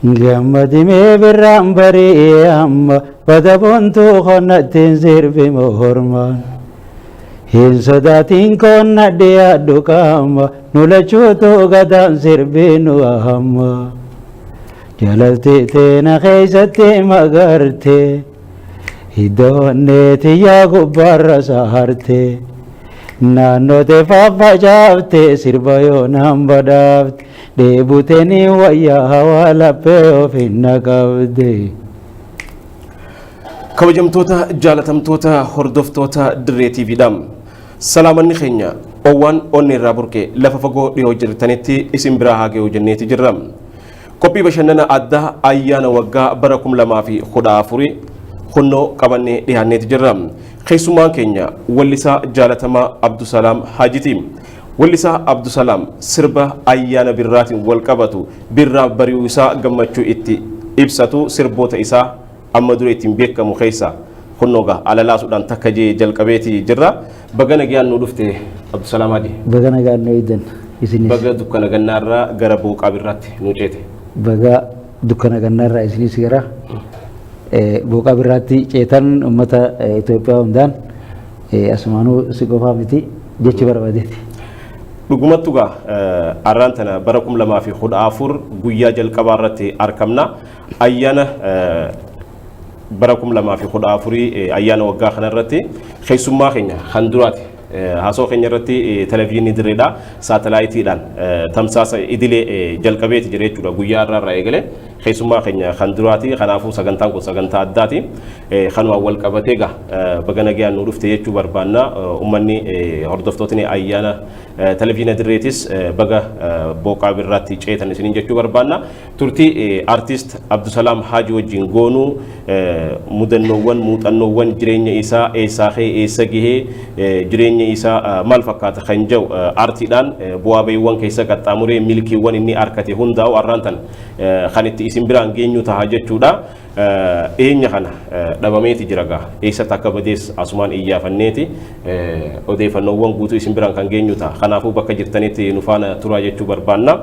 gammadi mee birraan barii amma bada boontuu qonnattiin sirbi mormaan hin sodaatiin qonnadhee addu qaama nulachuutu gadaan sirbi nu hamma jalaltee teena keessatti magarte hiddoonneeti yaa gubbaarra saarte naannoote faffacaafte sirba yoonaan badhaafte deebuteenii wayyaa hawaa laphee of hin naqabde. kabajamtoota jaalatamtoota hordoftoota Dirree TV'dhaan salaamanni keenya owwaan onni irraa burqee lafa fagoo dhiyoo jirtanitti isin biraa haa ga'u jenneeti jirra. Qophii bashannana addaa ayyaana waggaa bara 2014 hunnoo qabannee dhiyaanneeti jirra. Keessummaan keenya wallisaa jaalatamaa Abdusalaam Haajiti. Wallisaa Abdusalaam sirba ayyaana birraatiin wal qabatu birraa bari'uu isaa gammachuu itti ibsatu sirboota isaa amma dura ittiin beekamu keessa hunnooga alalaasuudhaan takka jee jalqabeeti jirra. Baga nagaan nu dhufte Abdusalaam Haji. Baga nagaan nu idan isinis. Baga dukkana gannaarraa gara booqaa birraatti nu ceete. Baga dukkana gannaarraa isinis gara booqaa birraatti ceetan ummata Itoophiyaa hundaan asumaanuu si qofaa miti jechi barbaadeeti. Dhugumattu gaa arraan tana bara 2014 guyyaa jalqabaa irratti argamna. Ayyaana bara 2014 ayyaana waggaa kana irratti keessummaa keenya kan duraati. Haasoo keenya irratti televezyiinii Dirreedha saatalaayitiidhaan tamsaasa idilee jalqabeeti jira jechuudha guyyaa irraa eegale. Keessummaa keenya kan duraati kanaafuu sagantaan kun sagantaa addaati. Kanumaan wal qabatee gaa baga nagaan nu dhufte jechuu barbaanna. Uummanni hordoftootni ayyaana televezyiina Dirreetis baga booqaa birraatti ceetan isiniin jechuu barbaanna. Turtii artist Abdusalaam Haaji wajjin goonuu mudannoowwan muuxannoowwan jireenya isaa eessaa ka'e eessa gahee jireenya isaa maal fakkaata kan jiru artiidhaan bu'aa ba'iiwwan keessa qaxxaamuree milkiiwwan inni argate hundaa'u arraan tan kan itti isin biraan geenyu ta'a jechuudha. Eenya kana dhabameeti jira gaa eessatti akka badees asumaan iyyaafanneeti odeeffannoowwan guutuu isin biraan kan geenyu ta'a. Kanaafuu bakka jirtanitti nu faana turaa jechuu barbaanna.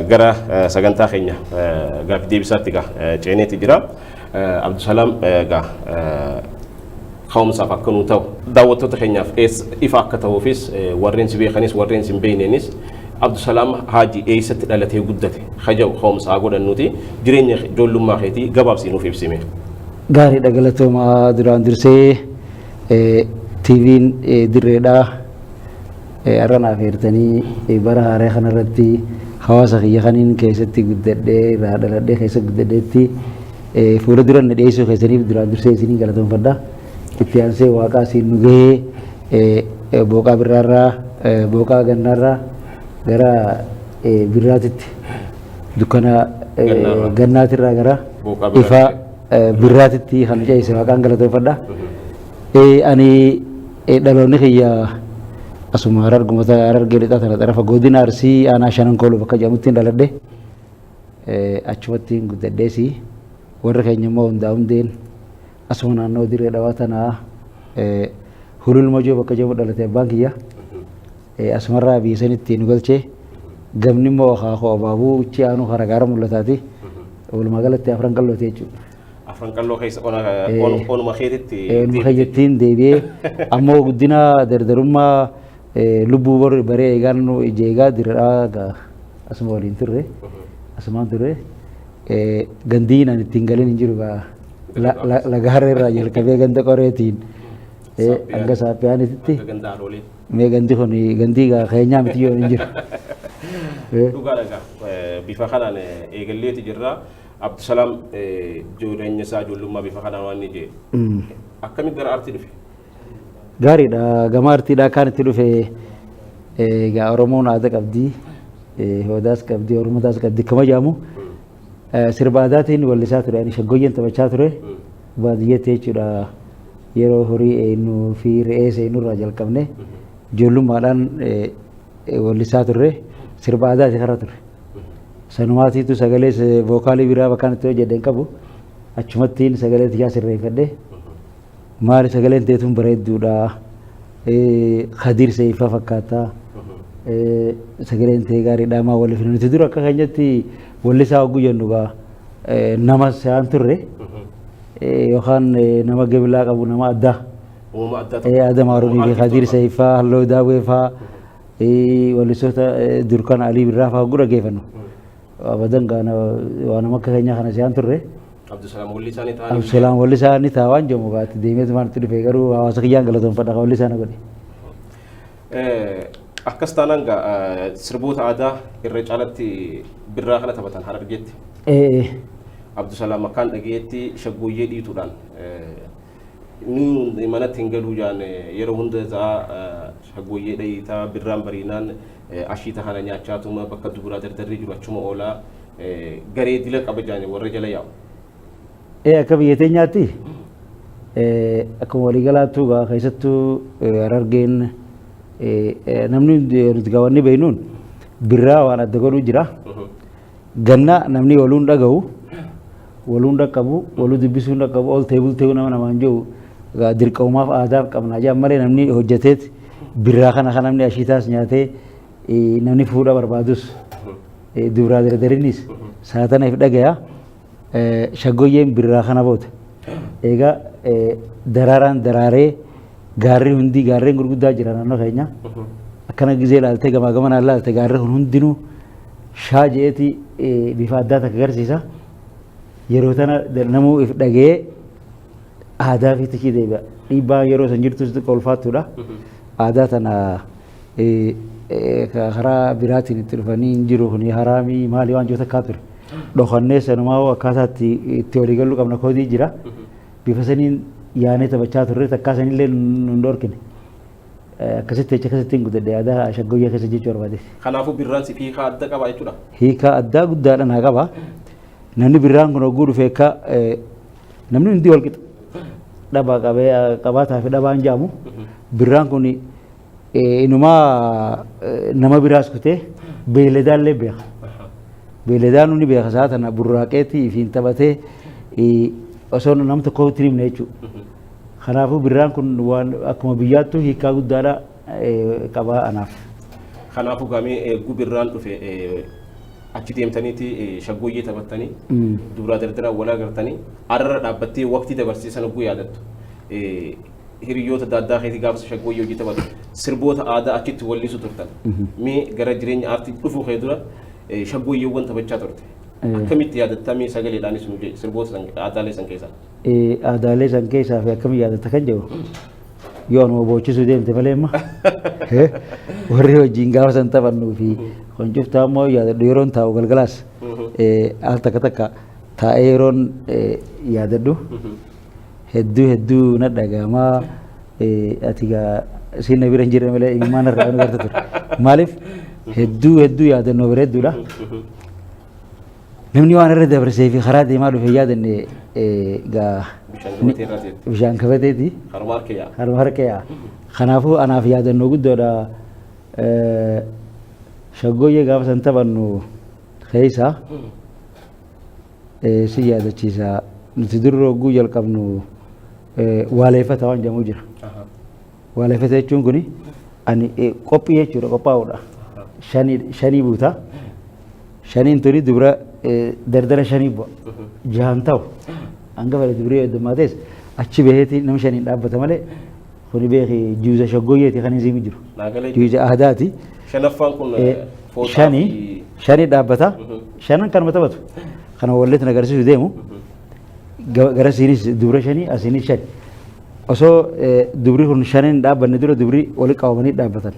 Gara sagantaa keenya gaaffii deebisaatti gaa ceeneeti jira. Abdusalaam gaa ka'umsaaf akka nu ta'u daawwattoota keenyaaf ifa akka ta'uufis warreen si beekanis warreen si hin beeknenis Abdusalaam Haaji eessatti dhalatee guddate haja'u ka'umsaa godhannuti jireenya ijoollummaa keetii gabaabsii nuuf ibsime. Gaariidha galatoomaa duraan dursee TV'n Dirreedhaa arranaaf heertanii bara haaraa kanarratti hawaasa kiyya kaniin keessatti guddadhee irraa dhaladhee keessa guddadheetti fuula dura na dhiyeessuu keessaniif duraan dursee isinii galatoomfadha. Itti aansee waaqaa siin nu gahee booqaa birraarraa booqaa gannaarraa gara birraatitti dukkana gannaatirraa gara ifa birraatitti kan ce'ise waaqaan galatoomfadha. Ani dhaloonni kiyya asuma Harargumata Harargee lixaa tana xarafa godina Arsii aanaa Shanan Kooluu bakka jedhamutti dhaladhe achumatti guddadheesi warra keenya immoo hundaa hundeen asuma naannoo Dirree Dhawaa tanaa Hulul Majoo bakka jedhamu dhalate abbaan kiyya asumarraa biyya sanitti nu galchee gamni immoo akaakoo abaabuu uchi aanuu haragaara mul'ataati walumaa galatti afran qallooti jechuudha. Afran qalloo keessa onuma keetitti onuma keeyyattiin deebi'ee ammoo guddina dardarummaa lubbuu baree eegaan ijeegaa Dirreedhaa asuma waliin turre asumaan turre gandiin ani ittiin galin hin jiru laga harreerraa jalqabee ganda qoreetiin hanga saaphiyaanitti mee gandi kun gandii keenyaa miti yoo hin jiru. Dhugaadha bifa kanaan eegalleeti jirra. Abdusalaam jireenya isaa ijoollummaa bifa kanaan waan ni jee akkamitti gara aartii dhufe? Gaariidha gama aartiidhaa kan itti dhufe egaa Oromoon aadaa qabdi Hoodaas qabdi Oromotaas qabdi kama jaamu sirba aadaatiin wallisaa ture ani shaggooyyeen taphachaa ture baadiyyaatti jechuudha. Yeroo horii eenyu fi re'ee seenurraa jalqabne ijoollummaadhaan wallisaa turre sirba aadaati karaa ture. Sanumaatiitu sagalee vookaalii biraa bakkaan itti hojjedheen qabu achumattiin sagalee tiyyaa sirreeffadhe maali sagaleen teetuun bareedduudha Khadir Seifaa fakkaata sagaleen tee gaariidha maa waliif nuti dura akka keenyatti wallisaa oguu jennu gaa nama se'aan turre yookaan nama gabilaa qabu nama addaa Adam Haruunii fi Khadiir Saifaa Halloo Daawwee faa wallisoota Durkan Alii Birraa faa gura geeffannu abadan gaana waan nama akka keenyaa kana se'aan turre Abdusalaam wallisaa ni taawaan jedhamu baatti deemeetu maalitti dhufe garuu hawaasa kiyyaan galatoonfadha ka wallisaa na godhe. Akkas taanaan gaa sirboota aadaa irra caalatti birraa kana taphatan Harargeetti. Abdusalaam akkaan dhageetti shaggooyyee dhiituudhaan nuyi manatti hin galuu jaan yeroo hunda isaa shaggooyyee dhayitaa birraan bariinaan ashiita kana nyaachaatuma bakka duburaa dardarrii jiru achuma oolaa garee dila qaba jaan warra jala yaa'u. Akka biyya teenyaatti akkuma waliigalaattuu gaa keessattuu Harargeen namni nuti gaawwanni beeynuun birraa waan adda godhuu jira. Ganna namni waluun dhaga'u waluun dhaqqabu waluu dubbisuun dhaqqabu ol ta'e bultee nama namaan jiru dirqamumaaf aadaaf qabnaa jaan malee namni hojjeteet birraa kana kan namni ashiitaas nyaatee namni fuudha barbaadus duraa dardarinis saatanaaf dhagaya shaggooyyeen birraa kana booda egaa daraaraan daraaree gaarri hundi gaarreen gurguddaa jira naannoo keenya akkana gizee ilaaltee gamaa gamanaan ilaalte gaarri kun hundinuu shaa je'eeti bifa addaa takka agarsiisa yeroo tana namuu if dhagee aadaa fi tikii deebi'a dhiibbaa yeroo san jirtus xiqqoo ulfaattuudha aadaa tana karaa biraatiin itti dhufanii hin jiru kun haraamii maalii waan joota akkaa ture dhokannee sanumaa akkaataa itti walii galuu qabna koodii jira bifa saniin yaanee taphachaa turre takkaa sanillee nun dhorkine akkasitti jecha akkasitti hin guddanne aadaa shaggooyyee keessa jechuu barbaade. Kanaafuu birraan si hiikaa adda qaba jechuudha. Hiikaa addaa guddaadha naa qaba. Namni birraan kun hogguu dhufee akka namni hundi wal qixa dhabaa qabaataa fi dhabaan jaamu birraan kun inumaa nama biraas kutee beeyladaallee beeka. Beeyladaan ni beeka isaa tana burraaqeetii fi hin taphatee osoo nama tokko tirimne jechuudha. Kanaafuu birraan kun waan akkuma biyyaattuu hiikaa guddaadha qaba anaaf. Kanaafuu gaamee eeguu birraan dhufe achi deemtaniiti shaggooyyee taphattanii duraa dardaraa walaa gartanii arra dhaabbattee waqtii dabarsiisan oguu yaadattu. Hiriyoota daaddaa keetii gaafa shaggooyyee hojii taphatu sirboota aadaa achitti wallisu turtan. Mee gara jireenya aartii dhufuu kee dura shaggooyyeewwan taphachaa turte. Akkamitti yaadattamee sagaleedhaanis sirboota aadaalee san keessaa? Aadaalee san keessaa fi akkamitti yaadatta kan jedhu yoo nama boochisuu deemte malee amma warri hojiin gaafa san taphannuu fi qoncuftaa immoo yaadadhu yeroon taa'u galgalaas al takka takka taa'ee yeroon yaadadhu hedduu na dhagahamaa ati gaa siin na bira hin jirre malee imimmaan irraa nu garta ture maaliif hedduu yaadannoo bira hedduudha. Namni waan irra dabarsee fi karaa deemaa dhufe yaadanne gaa bishaan kabateeti harma harkee kanaafuu anaaf yaadannoo guddoodha shaggooyyee gaafa san taphannu keessa si yaadachiisa nuti durra hogguu jalqabnu waaleeffata waan jedhamu jira waaleeffata jechuun kuni ani qophii jechuudha qophaa'uudha shanii buuta shaniin tuni dubra dardara shanii bu'a jahan ta'u hanga fedhe dubrii heddumaates achi baheeti nama shaniin dhaabbata malee kuni beeki juuza shaggooyyeeti kan hin jiru juuza aadaati shanaffaan kun shanii dhaabbata shanan kanuma taphatu kana walleetti agarsiisu deemu gara siinis dubra shanii asiinis shani osoo dubri kun shaniin dhaabbanne dura dubri wali qabamanii dhaabbatan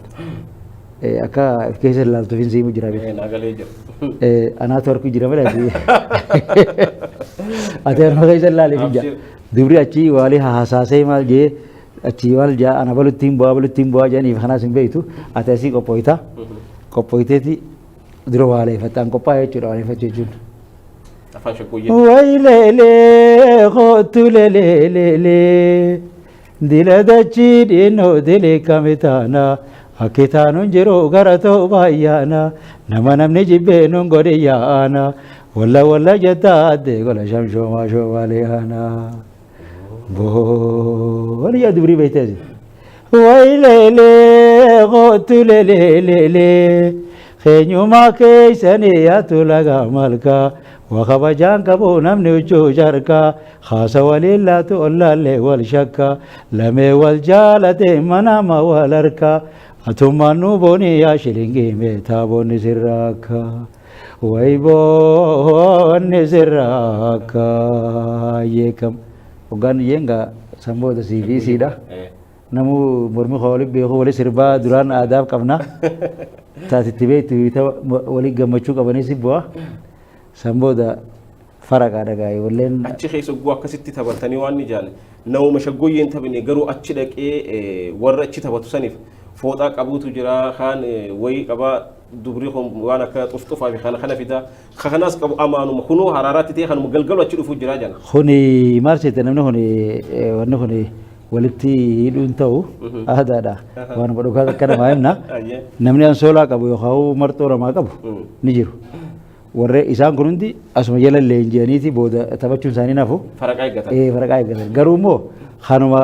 akka keessa ilaaltuuf hin siimu jira beeku. Anaatu harku jira malee ati harma keessa ilaaleef ija dubri achi waalii haasaasee maal jee achi maal jaa ana baluttiin bu'aa jedhaniif kanaas hin beektu ati asii qophoyteeti dura waaleeffataan qophaa'e jechuudha waaleeffachuu jechuun. Wayleelee kootu leeleelee dila dachii dhiinoo dilee kamitaanaa. Akkitaanun jiru gara ta'u baay'aana nama namni jibbee nun godhe yaa'aana walla jettaa addee gola shamshoomaa shoomaalee haana boon yaa dubrii beekteesi wayleelee kootu leeleeleelee keenyumaa keeysanii yaatu lagaa malkaa wakabajaan qabu namni huccuu jarkaa haasa waliin laatu ollaallee wal shakkaa lamee wal jaalate manama wal harkaa atummaan nu boonii yaa shilingii meetaa boonni sirraakkaa wayboonni sirraakkaa yeekam hoggaan yeengaa samboota siifiisiidha namu mormi xooli beeku wali sirbaa duraan aadaaf qabna taatitti beektu wali gammachuu qabanii si bu'a samboota faraqaa dhagaa'e walleen achi keessa guu akkasitti taphatanii waan ni jaalle nama shaggooyyeen taphine garuu achi dhaqee warra achi taphatu saniif fooxaa qabuutu jira kaan wayii qabaa dubrii waan akka xuftufaa fi kana fida kanaas qabu amaanuma kunuu haraaraatti ta'e kanuma galgalu achi dhufuu jira jala kuni maal seete namni kuni wanni kuni walitti hidhuun ta'u aadaadha waan badhukaa akka namaa himna namni ansoolaa qabu yookaan marxoo namaa qabu ni jiru warre isaan kun hundi asuma jala leenji'aniiti booda taphachuun isaanii nafu faraqaa eeggatan faraqaa eeggatan garuu immoo kanuma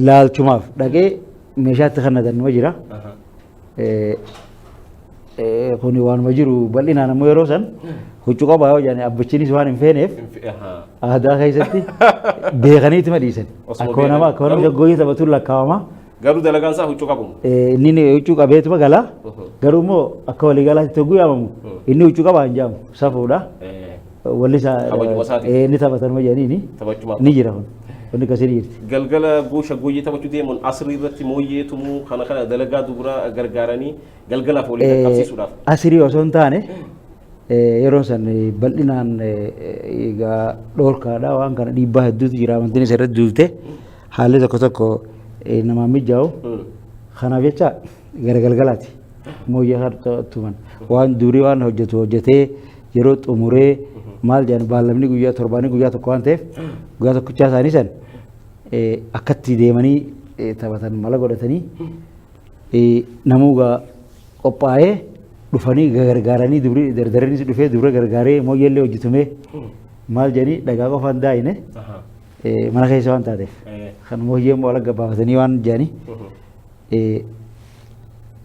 laalchumaaf dhaqee meeshaatti kannatan nima jira kuni waanuma jiru bal'inaan ammoo yeroo san huccuu qabaa yoo jedhani abbachiinis waan hin feeneef aadaa keessatti beekaniitima dhiisan akkuma nama shaggooyyee taphatuun lakkaawama garuu dalagaan isaa huccuu qabu inni huccuu qabeetuma galaa garuu immoo akka walii galaatti togguu yaamamu inni huccuu qabaa hin jaamu safuudha walli isaa ni taphatanuma jedhaniini ni jira kun wanni akkasii jirti. Galgala buu shaggooyyee taphachuu deemuun asirii irratti mooyyee tumuu kana dalagaa dubura gargaaranii galgalaaf waliin qabsiisuudhaaf. Asirii osoo hin taane yeroo san bal'inaan egaa dhoorkaadha waan kana dhiibbaa hedduutu jira amantiin isa irratti duulte haalli tokko tokko namaan mijaa'u kanaaf jecha gara galgalaati mooyyee tuman waan durii waan hojjetee yeroo xumuree maal jedhan baalamni guyyaa torbaanii guyyaa tokko waan ta'eef guyyaa tokkichaa isaanii san akkatti deemanii taphatan mala godhatanii namuugaa qophaa'ee dhufanii gargaaranii dubri dardarrinis dhufee dubra gargaaree mooyyeellee hojjetamee maal jedhanii dhagaa qofaan daa'ine mana keessa waan taateef kan mooyyee immoo ala gabaafatanii waan jedhanii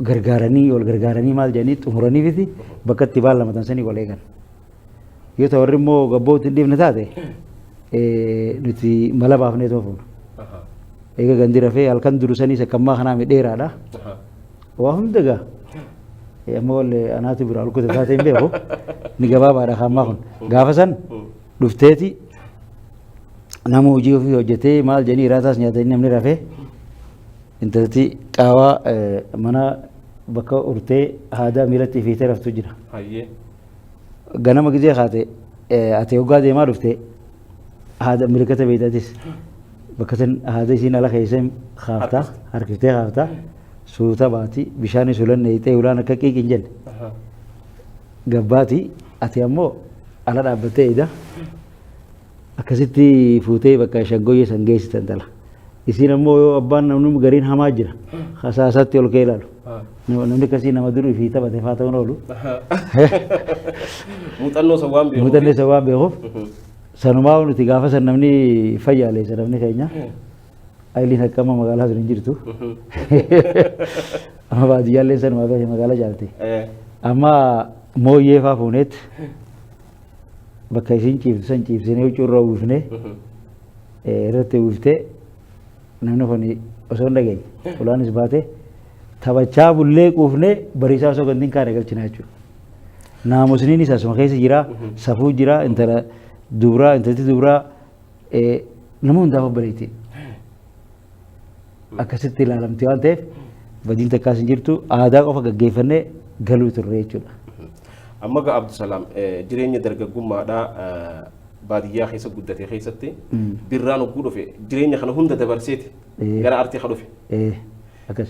gargaaranii wal gargaaranii maal jedhanii xumuraniifiti bakka itti baalamatan sanii wal eegan. Yoo ta'u warri immoo gabbootti hin dhiifne taate nuti mala baafnee toofuun eega gandi rafee halkan durusanii sakkammaa kanaa dheeraadha waa hunda gaa amma wallee anaatu bira alkuta taate hin beeku ni gabaabaadha kammaa kun gaafa san dhufteeti nama hojii ofii hojjetee maal jedhanii iraataas nyaatanii namni rafee intalti qaawaa mana bakka urtee aadaa miilatti fiitee raftu jira. Ganama gizee kaate ate hoggaa deemaa dhufte haada milkata beeytatis bakka san haada isiin ala keessan kaafta harkiftee kaafta suuta baati bishaan sulan neeyitee ulaan akka qiiqin jenne gabbaati ati ammoo ala dhaabbattee ida akkasitti fuutee bakka shaggooyyee san geessitan tala isiin ammoo yoo abbaan namni gariin hamaa jira kasaasaatti ol kee ilaalu namni akkasii nama durii fi taphate faa ta'uun oolu muuxannoo isa waan beekuuf sanumaa nuti gaafa san namni fayyaaleessa namni keenya ayiliin akkama magaalaa sun hin jirtu amma baadiyyaallee sanumaa beekee magaalaa jaalte amma mooyyee faa fuuneet bakka isiin ciiftu san ciibsinee huccuu irra uwwifnee irratti uwwiftee namni kun osoo hin dhageenye ulaanis baatee taphachaa bullee quufnee bariisaa osoo gandiin kaane galchina jechuudha. Naamusniinis asuma keessa jira safuu jira intala dubraa intalti dubraa nama hundaaf obboleetti. Akkasitti ilaalamti waan ta'eef badiin takkaas hin jirtu aadaa qofa gaggeeffannee galuu turre jechuudha. Amma gaa Abdusalaam jireenya dargaggummaadhaa baadiyyaa keessa guddate keessatti birraan hogguu dhufe jireenya kana hunda dabarseeti gara artii ka dhufe.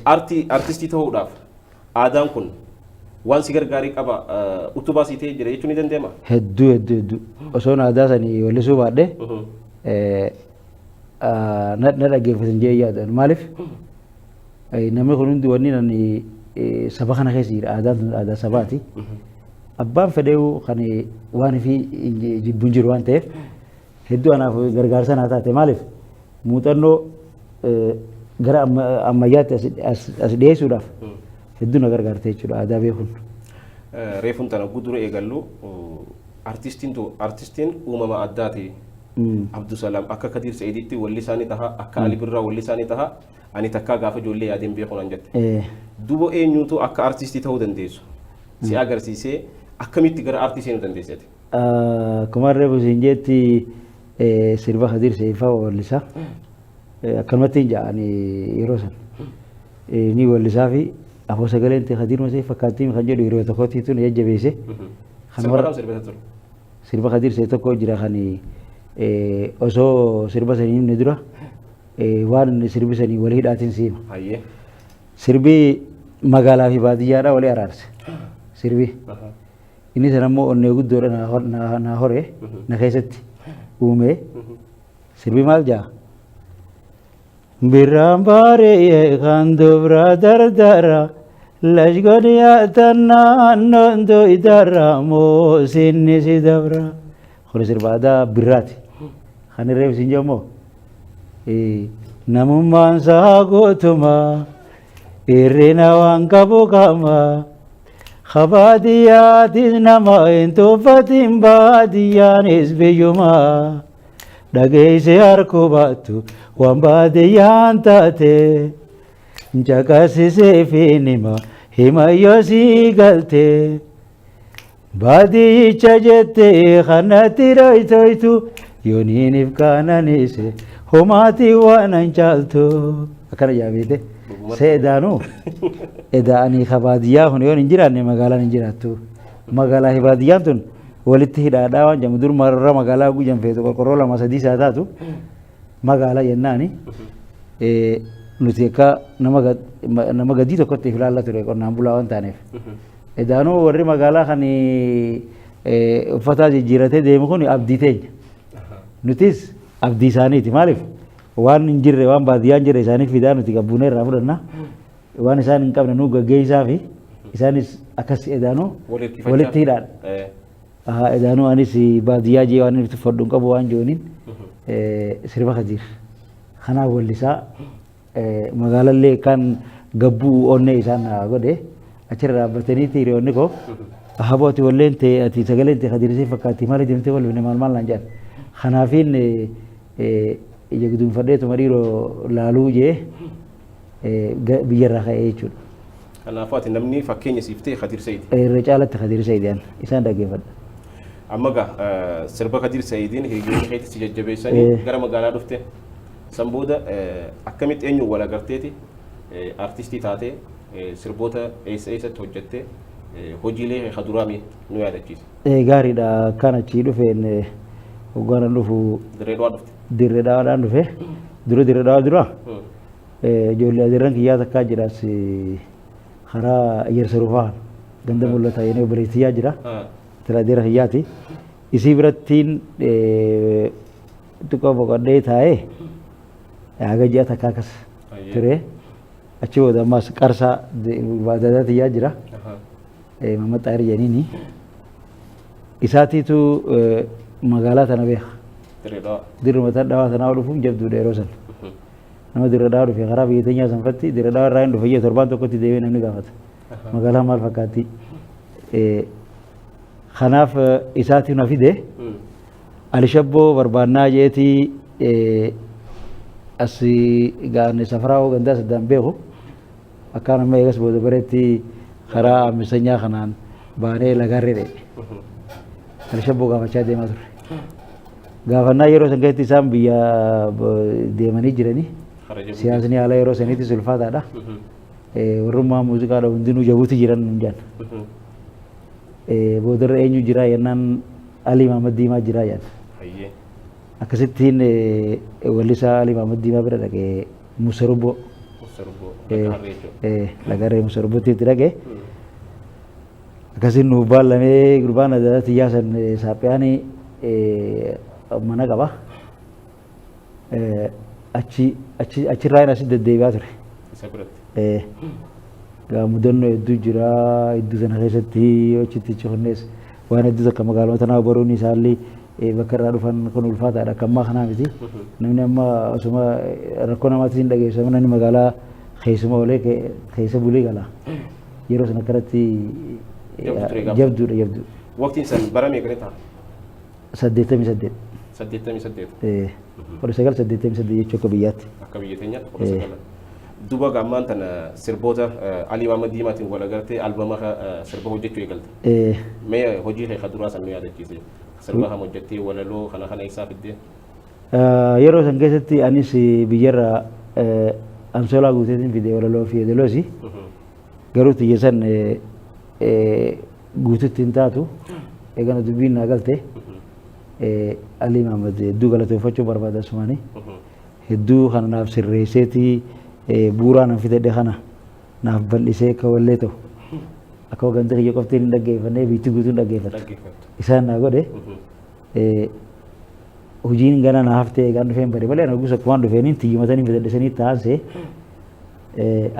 Artistii ta'uudhaaf aadaan kun waan si gargaarii qaba utubaa sii ta'ee jira jechuun ni dandeema? Hedduu osoon aadaa sanii wallisuu baadhee na dhaggeeffatan jee yaadan maaliif namni kun hundi wanni nani saba kana keessa jira aadaan sun aadaa sabaati abbaan fedheewu kan waan fi jibbuun jiru waan ta'eef hedduu anaaf gargaarsa naa taate maaliif muuxannoo gara ammayyaatti as dhiyeessuudhaaf hedduu na gargaarte jechuudha aadaa beekuun. Reefuun tana gudura eegallu artistiin uumama addaati. Abdusalaam akka Kadir Sa'idiitti walli isaanii taha akka Ali Birraa walli isaanii taha ani takkaa gaafa ijoollee yaadeen beekuun an jette. Duuba eenyuutu akka artistii ta'uu dandeessu si agarsiisee akkamitti gara artii seenuu dandeessite? Akkuma reefu siin jetti sirba Kadir Sa'iifaa wallisaa akkanumatti hin ja'ani yeroo san ni wallisaa fi afoo sagaleen ta'e Kadir Masee fakkaattii kan jedhu yeroo tokkotti tun jajjabeesse. Sirba Kadir Sa'iif tokko jira kan osoo sirba sanii himne dura waan sirbi sanii walii hidhaatiin siima. Sirbi magaalaa fi baadiyyaadhaa walii araarse. Sirbi inni sana immoo onnee guddoodha na hore na keessatti uume. Sirbi maal jaa? Birraan baaree kan dubra dardara lashgodiyaa tannaan noondoo idarra moo sinni si dabra. Kun sirba aadaa birraati. Kan irreef siin jedhamoo namummaan isaa gootuma hirrina waan qabu qaba. Baadiyyaatis nama hin tuffatin baadiyyaanis biyyuma dhageesse harkuu baattu waan baadiyyaan taate caqasisee fi nima himayyoo sii galte baadiyyicha jettee kanatti dhoytoytu yooniiniif kananise homaati waan an caaltu akkana jaabeete. Seedaanuu edaanii baadiyyaa kun yoon hin jiraanne magaalaan hin jiraattu. Magaalaa fi baadiyyaan tun walitti hidhaadhaa waan jedhamu dur marra magaalaa guyyan feetu qorqorroo lama sadii isaa taatu magaalaa jennaani nuti akka nama gadii tokkotti ilaalla ture qonnaan bulaa waan taaneef. Edaanuu warri magaalaa kan uffataa jijjiiratee deemu kun abdii teenya. Nutis abdii isaaniiti maaliif? Waan hin jirre waan baadiyyaan jirre isaaniif fidaa nuti qabbuunee irraa fudhanna. Waan isaan hin qabne nu gaggeessaa fi isaanis akkas edaanuu walitti hidhaan. Edaanuu anis baadiyyaa jee waan nuti fudhu qabu waan jooniin sirba Kadir. Kanaaf wallisaa magaalallee kan gabbuu onnee isaan godhe achirra dhaabbataniiti hiriyoonni koo haboo ati walleen ta'e ati sagaleen ta'e Kadirisee fakkaatti maali deemtee walbine maal naan jedhan. Kanaafiin ija gudunfadheetuma dhiiroo laaluu jee biyyarraa ka'ee jechuudha. Kanaafuu ati namni fakkeenya siif ta'e Kadir Sa'iid. Irra caalatti Kadir Sa'iidiyaan isaan dhaggeeffadha. Amma egaa sirba Kadir Sa'iidiin hiriyoonni keetti si jajjabeessanii gara magaalaa dhufte. San booda akkamitti eenyu wal agarteeti artistii taatee sirboota eessatti hojjettee hojiilee kaduraami nu yaadachiisa. Gaariidha kan achii dhufeen hoggaana dhufu Dirreedhaa dhufte. Dirreedhaadhaan dhufe dirreedhaa dura ijoollee adeerran kiyyaa takkaa jiras karaa Ejersa Rufaa ganda mul'ata yenoo bareetiyyaa jira. Tira adeera kiyyaati. Isii birattiin xiqqoo boqodhee taa'ee haga ji'a takkaa akkas ture. Achi booda ammas qarsaa baadiyyaa tiyyaa jira. Mamma Xaayir jedhaniini. Isaatiitu magaalaa tana beeka. Dirruma dhawaa sanaa dhufuun jabduudha yeroo san. Nama dirreedhaa dhufe karaa biyya teenyaa sanfatti dirreedhaa irraa hin dhufe torbaan tokkotti deebi'ee namni gaafata. Magaalaa maal fakkaatti? Kanaaf isaatiif na fide Alishabboo barbaannaa jeetii asii gaanne safaraa hoo gandaa saddaan beeku akkaan amma eegas booda bareetti karaa misanyaa kanaan baanee lagaarree dheedhe. Alishabboo gaafachaa deemaa ture. Gaafannaa yeroo san keessatti isaan biyya deemanii jiranii siyaasni haala yeroo saniitti sulfaataadha. Warrummaa muuziqaadha hundinuu jabuuti jiran hin jaan. Boodarra eenyu jira yennaan Ali Mahamad Diimaa jira jaan. Akkasittiin wallisaa Ali Mahamad Diimaa bira dhaqee Musarubboo. Lagarree Musarubbotti itti dhaqee. Akkasiin nuuf baallamee gurbaan adda tiyyaa san saaphaanii mana qaba. Achirraa asi deddeebi'aa ture. Mudannoo hedduu jira. Hedduu sana keessatti achitti ciqonnees waan hedduu akka magaalota naaf baruun isaallee bakka dhufan kun ulfaataadha kan maa kanaa miti namni amma osuma rakkoo namaatti hin dhageessu namni magaalaa keessuma olee keessa bulee gala yeroo sana akkanatti jabduudha jabdu. Waqtiin san bara meeqa ta'a? 88. 88. Kudha sagal 88 jechuu akka biyyaatti. Akka biyya keenyaatti kudha sagal. Duba gammaan tana sirboota Alii Maamad Diimaatiin wal agartee albama sirba hojjechuu eegalte. Mee hojii kee duraa san nu yaadachiise. Sirba kam hojjettee walaloo kana isaa fiddee? Yeroo san keessatti anis biyyarraa Ansoolaa guuteetiin fidee walaloo fi yeedaloosi. Garuu xiyya san guututti hin taatu. Eegana dubbiin naa galte. Alii Maamad hedduu galateeffachuu barbaada sumaanii. Hedduu kana naaf sirreesseetii bu'uuraa nan fidadhe kana naaf bal'isee akka wallee ta'u. Akka hooggantoota kiyya qoftiin hin dhaggeeffannee biitti guutuun dhaggeeffata. Isaan naa godhe hojiin gana naa haftee eegaan dhufeen bare malee ana gusa kumaan dhufeeniin xiyyimatanii fidadhisanii taasise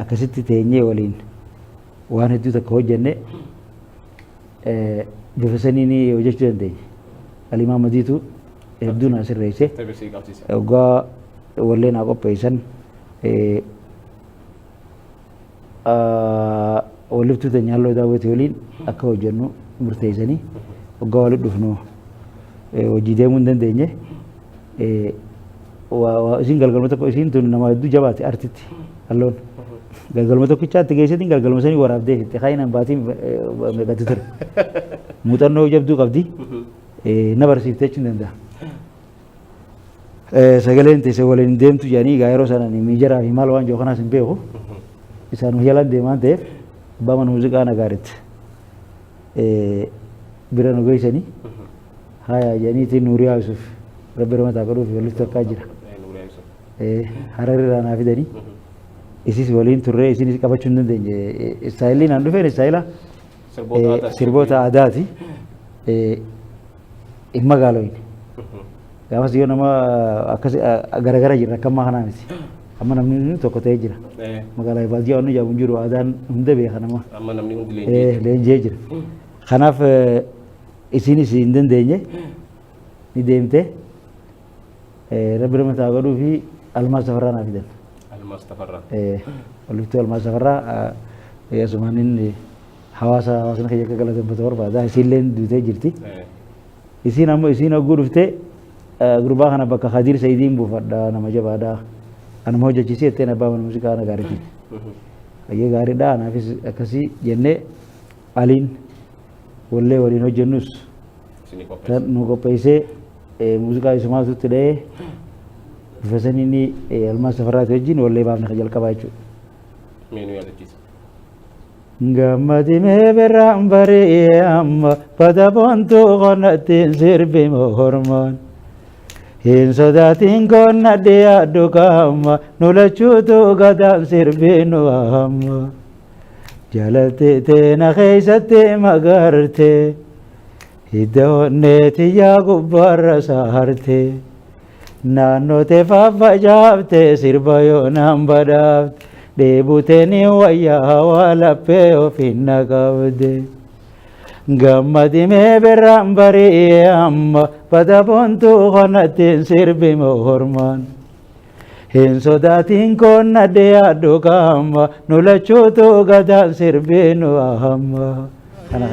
akkasitti teenyee waliin waan hedduu takka hojjenne bifa saniin hojjechuu dandeenya. Alii Maamadiitu hedduu naa sirreesse waggaa wallee naa qopheessan walitti teenyaaloo daawwate waliin akka hojjennu murteessanii waggaa walitti dhufnu hojii deemuu hin dandeenye isin galgalma tokko isin tun nama hedduu jabaate artitti halloon galgalma tokkichaatti geessetiin galgalma sanii waraabdee fitte kaayinan baatiin meeqatti ture muuxannoo jabduu qabdi na barsiiftee jechuun danda'a. Sagaleen teessee waliin deemtu jedhanii egaa yeroo sanaan miijaraa fi maal waan jiru kanaas hin beeku isaan jalaan deemaan ta'eef abbaa mana muuziqaa nagaaritti bira nu geessanii haya jedhaniitiin Nuuriyaa Yusuf rabbi ramataa godhuuf walitti takkaa jira. Hararraa naa fidanii isis waliin turree isinis qabachuu hin dandeenye istaayilii naan dhufeen istaayila sirboota aadaati hin magaalooyin. Gaafas yoo nama akkas garagara jira akka ammaa kanaa miti. Amma namni tokko ta'ee jira. Magaalaa baadiyyaa waan ijaabuun jiru aadaan hunda beeka nama. Amma namni hundi leenjee jira. Kanaaf isinis hin dandeenye ni deemte rabbi ramataa godhuu fi Almaas Tafarraa naa fidan. Almaas Tafarraa. Walitti Almaas Tafarraa asumaan inni hawaasni kiyya akka galateeffatu barbaada. Isiilleen duutee jirti. Isiin ammoo isiin hogguu dhuftee gurbaa kana bakka Khadiir Sayidiin buufadha nama jabaadha. Anuma hojjechiisee ittiin abbaa mana muuziqaa nagaariiti. Baay'ee gaariidha. Anaafis akkasii jennee Aliin wallee waliin hojjennus nu qopheessee muuziqaa isumaatutti dhahee bifa saniin Almaas Tafarraati wajjin wallee baafne jalqabaa jechuudha. Meenuu yaadachiisa. Gammadi mee birraan barii amma bada boontuu qonnattiin sirbi mormaan. Hin sodaatiin qonna dhiyaadhu qaama nulachuutu gadaan sirbi nu amma. Jalattee teena keessatti magarte hidda onneeti yaa gubbaarra saarte. Naannoo teeffaaf facaafte sirba yoo naan badhaafte. Deebuteni wayyaa waa laphee ofiin naqabde. Gammadi mee birraan barii amma bada boontuu qonnattiin sirbi mormaan. Hin sodaatiin qonna dhiyaadhu qaama nulachuutu gadaan sirbi nu amma. Kana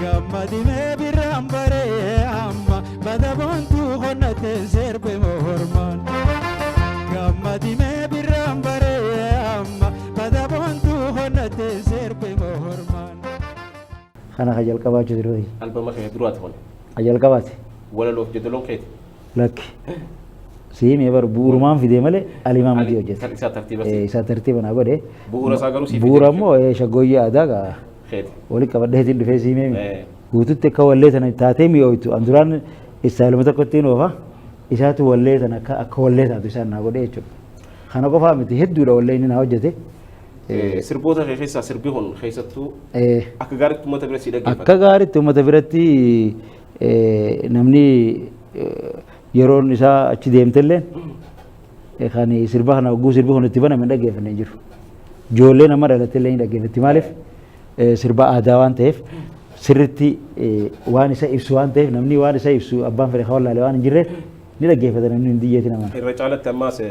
Gammadi mee birraan barii amma bada boontuu qonnattiin sirbi mormaan. Gammadi mee birraan barii amma bada boontuu qonnattiin sirbi mormaan. Kana jalqabaa jiru. Albama kee duraati kun. Jalqabaati. Walaloof jedhaloon keeti. Lakki. Siimee bar bu'uurumaan fidee malee Alii Maamadi hojjeta. Isaa tartiiba naa godhe. Bu'uura isaa garuu siif. Bu'uura immoo shaggooyyee aadaa gaa. Wali qabadheetiin dhufee siimee guututti akka wallee tana taatee mi'ooytu an duraan istaayiluma tokkotti hin oofa isaatu wallee tana akka wallee taatu isaan naa godhe jechuudha. kana qofaa miti hedduudha wallee inni na hojjete. Sirboota keessaa sirbi kun keessattuu akka gaariitti uummata biratti dhaggeeffata. Akka gaariitti uummata biratti namni yeroon isaa achi deemtellee kan sirba kana oguu sirbi kun itti baname hin dhaggeeffannee jiru. Ijoollee nama dhalattellee hin dhaggeeffatti maaliif sirba aadaa waan ta'eef sirritti waan isa ibsu waan ta'eef namni waan isa ibsu abbaan fedhe haa wallaalee waan hin jirreef ni dhaggeeffata namni hin diyyeeti nama. Irra caalatti ammaas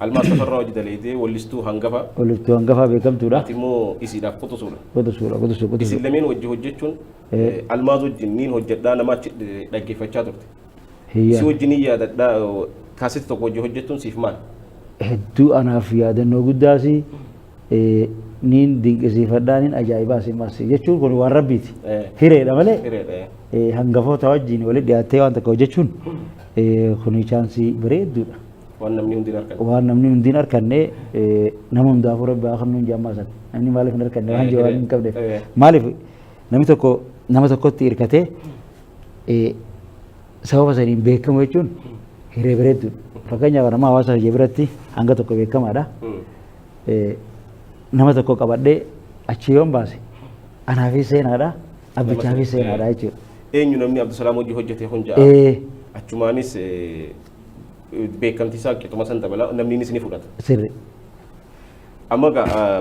Almaas Tafarraa hojii daleedee wallistuu hangafa. Wallistuu hangafa beekamtuudha. Ati immoo isiidhaaf qotusuudha. Qotusuudha. Isin lameen wajji hojjechuun Almaaz wajjin niin hojjedhaa nama achi dhaggeeffachaa turte. Si wajjin niin yaadadhaa kaaseti tokko wajji hojjechuun siif maal? Hedduu anaaf yaadannoo guddaasi niin dinqisiifadhaa niin ajaa'ibaa si marsi jechuun kun waan rabbiiti. Hireedha malee. Hireedha. Hangafoota wajjin walitti dhiyaattee waan tokko hojjechuun kuni chaansii bareedduudha. Waan namni hundi harkanne. Waan namni hundi harkanne nama hundaafuu rabbi haa kennuun jaamaasan. Namni maaliif hin harkanne waan jawaan hin qabneef. Maaliif namni tokko nama tokkotti hirkatee sababa saniin beekamu jechuun hiree bareedduudha. Fakkeenyaaf nama hawaasa biyya biratti hanga tokko beekamaadha. Nama tokko qabadhee achi yoon baase anaafis seenaadha abbichaafis seenaadha jechuudha. Eenyu namni Abdusalaam hojii hojjetee kun ja'a. Achumaanis beekamtii isaa qixuma san dabala namni inni fudhata. Sirri. Amma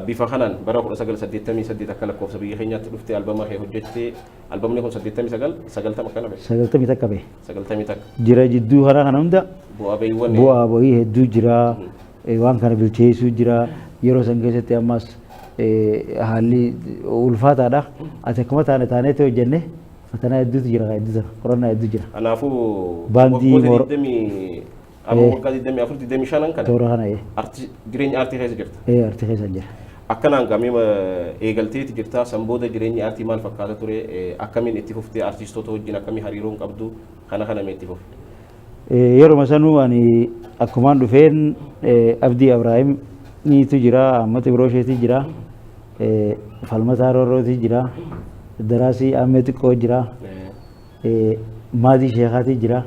bifa kanaan bara 1988 akka lakkoofsa biyya keenyaatti dhuftee albama kee hojjettee albamni kun 89 90 akkana ba'e. 90 takka ba'e. 90 takka. Jira jidduu kana hunda bu'aa ba'ii hedduu jira waan kana bilcheessuu jira yeroo san keessatti ammas haalli ulfaataadha. Ati akkuma taaneetti hojjenne fatana hedduutu jira hedduutu qorannaa hedduu jira. Kanaafuu baandii Abu waggaa 24 kan toora kana jireenya aartii keessa jirta. Aartii keessa jira. Akkanaan gamee eegalteeti jirta sanbooda jireenya aartii maal fakkaata ture akkamiin itti fuftee aartistoota wajjin akkamii hariiroon qabdu kana mee itti fufte. Yeroo sanuu ani akkumaan dhufeen Abdii Abrahaam niitu jira Ahmad Ibroosheetii jira Falmataa Roorrootii jira Daraasii Ahmed Xiqqoo jira Maadii Sheekaatii jira.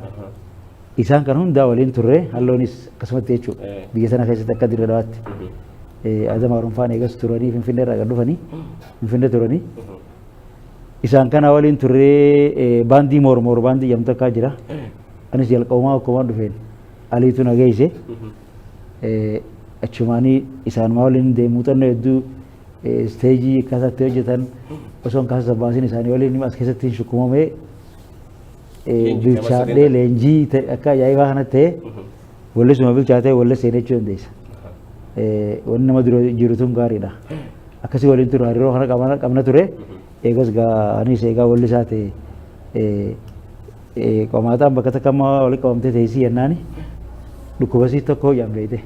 Isaan kan hundaa waliin turre halloonis akkasumatti jechuudha. Biyya sana keessatti akka dirree dhawaatti. Adama Oromfaan eegas turanii Finfinnee irraa kan dhufanii Finfinnee turanii. Isaan kana waliin turree baandii mormor baandii jedhamtu akka jira. Anis jalqabumaa akkumaan dhufeen aliitu na geesse. Achumaanii isaanumaa waliin deemuu xannoo hedduu isteejii akkasatti hojjetan osoo hin kaasa baasin isaanii waliin as keessatti hin shukumamee bilchaadhee leenjii akka ajaa'ibaa kanatti ta'e wallisuma bilchaatee wallis seenee jechuu dandeessa. Wanni nama dura jiru tun gaariidha. Akkasii waliin ture hariiroo kana qabna ture eegas anis eegaa wallisaa ta'e qomaataan bakka takka amma walitti qabamtee teessii yennaani dhukkubasii tokko yambeeyte.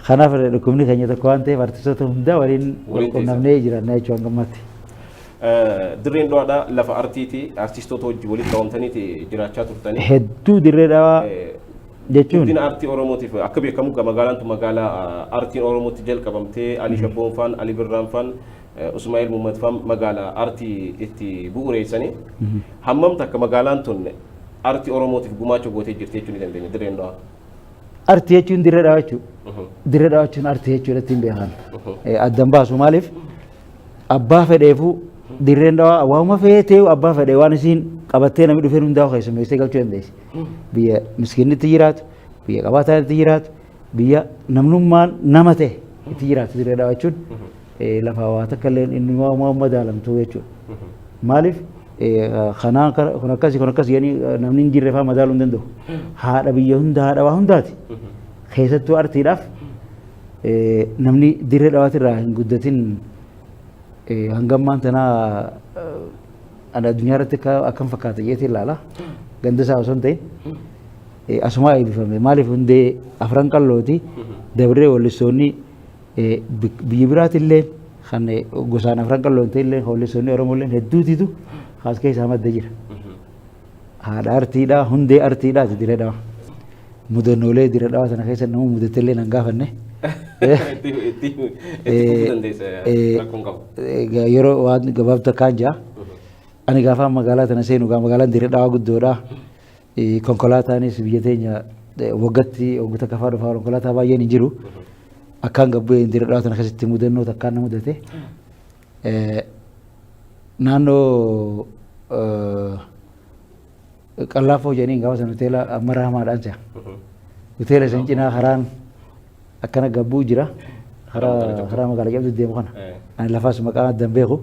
Kanaaf dhukkubni keenya tokko waan ta'eef artistoota hundaa waliin wal qunnamnee jiranna jechuun gammatti. Dirreen dhawaadhaa lafa artiiti artistoota wajjin walitti qabamtaniiti jiraachaa turtanii. Hedduu dirree dhawaa jechuun. Guddina aartii Oromootiif akka beekamu magaalaan tun magaalaa aartiin Oromootti jalqabamtee Ali Shabboon faan Ali Birraan faan Usmaa'il Muhammad faan magaalaa aartii itti bu'uureessanii hammamta akka magaalaan tun aartii Oromootiif gumaacha gootee jirti jechuu ni dandeenya dirreen dhawaa. Artii jechuun dirree dhawaa jechuudha. Dirree dhawaa jechuun artii jechuudha ittiin beekan. Addan baasu maaliif abbaa fedheefuu dirreen dhawaa waanuma feetee abbaa fedhee waan isiin qabattee namni dhufee hundaa'u keessummeessee galchuu dandeessi. Biyya miskiinnitti jiraatu, biyya qabaataan itti jiraatu, biyya namnummaan nama ta'e itti jiraatu dirree dhawaa jechuun lafa waa takka illee inni waan madaalamtu jechuudha. Maaliif kanaan kun akkas jedhanii namni hin jirre fa'aa madaaluu hin danda'u. Haadha biyya hundaa haadha waa hundaati. Keessattuu artiidhaaf namni dirree dhawaatirraa hin guddatin hangammaan tanaa addunyaa irratti akkam fakkaata jeetii ilaala. Ganda isaa osoo hin ta'in asumaa eebbifame. Maaliif hundee afran qallooti dabree wallistoonni biyya biraatillee kan gosaan afran qalloo hin ta'illee wallistoonni Oromolleen hedduutitu kaas keessaa madda jira. Haadha artiidhaa hundee artiidhaati dirree dhawaa. Mudannoolee dirree dhawaa sana keessa nama mudateellee nan gaafanne. Yeroo waan gabaabta kaan jira. Ani gaafa magaalaa tana seenu magaalaan dirree dhawaa guddoodha. Konkolaataanis biyya teenya waggaatti waggoota kafaa dhufaa konkolaataa baay'een hin jiru. Akkaan gabbee Dirree Dhawaa tana keessatti mudannoo takkaan na mudate. Naannoo qallaafoo jedhanii gaafa san hoteela amma rahamaadhaan se'a. Hoteela san cinaa karaan akkana gabbuu jira. Karaa magaalaa qabdu deemu kana. Ani lafaas maqaa addan beeku.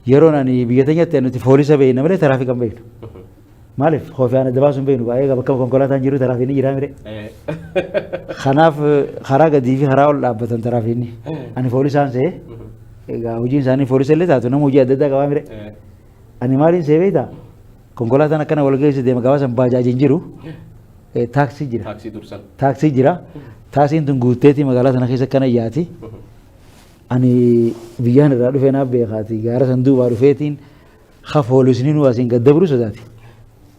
Yeroon ani biyya teenyatti nuti foolisa beekna malee taraafika hin beeknu. Maaliif koofiyaan adda baasuun beeknu baay'ee bakka konkolaataan jiru taraafiinni jira mire. Kanaaf karaa gadii fi karaa ol dhaabbatan taraafiinni. Ani foolisaan se'ee egaa hojiin isaanii foolisa illee taatu nama hojii adda addaa qabaa mire. Ani maaliin se'ee beektaa konkolaataan akkana wal geessu deema gaafa san baajaajiin jiru taaksii jira. Taaksii jira. Taaksiin tun guutteetii magaalaa sana keessa akkana iyyaati. Ani biyyaan irraa dhufee naaf beekaati gaara san duubaa dhufeetiin ha foolisni nu asiin gadda buru sodaati.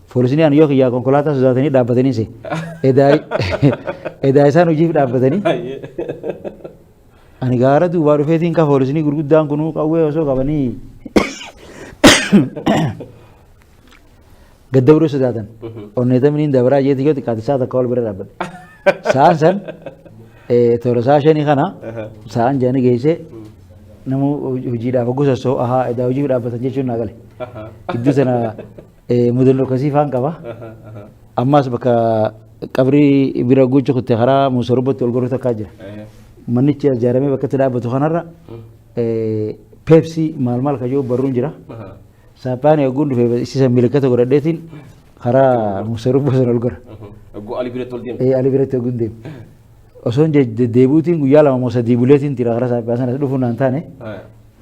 Foolisni ani yoo kiyyaa konkolaataa sodaatanii dhaabbatanii se edaa isaan hojiif dhaabbatanii ani gaara duubaa dhufeetiin ka foolisni gurguddaan kunuu qawwee osoo qabanii gadda buru sodaatan onneetaminiin dabaraa jeetii yoo xiqqaate isaa takka ol bira dhaabbadhe. Sa'aan san tola shanii kana sa'aan jaanii geessee namu hojiidhaaf gosa soo ahaa edaa hojiif dhaabbatan jechuun naa gale. Gidduu sana mudannoo akkasii faan qaba. Ammas bakka qabrii bira guutuu kutte karaa musorobatti ol goruu takkaa jira. Manichi ijaaramee bakka itti dhaabbatu kanarra peepsii maal ka jiru barruun jira. Saaphaan eeguun dhufee isiisan milikkata godhadheetiin karaa musorobbo sana ol gora. Ali biratti ol deemu. Ali biratti eeguun deemu. Osoon deebuutiin guyyaa lama moo sadii buleetiin tira karaa saaphaa sana dhufuun naan taane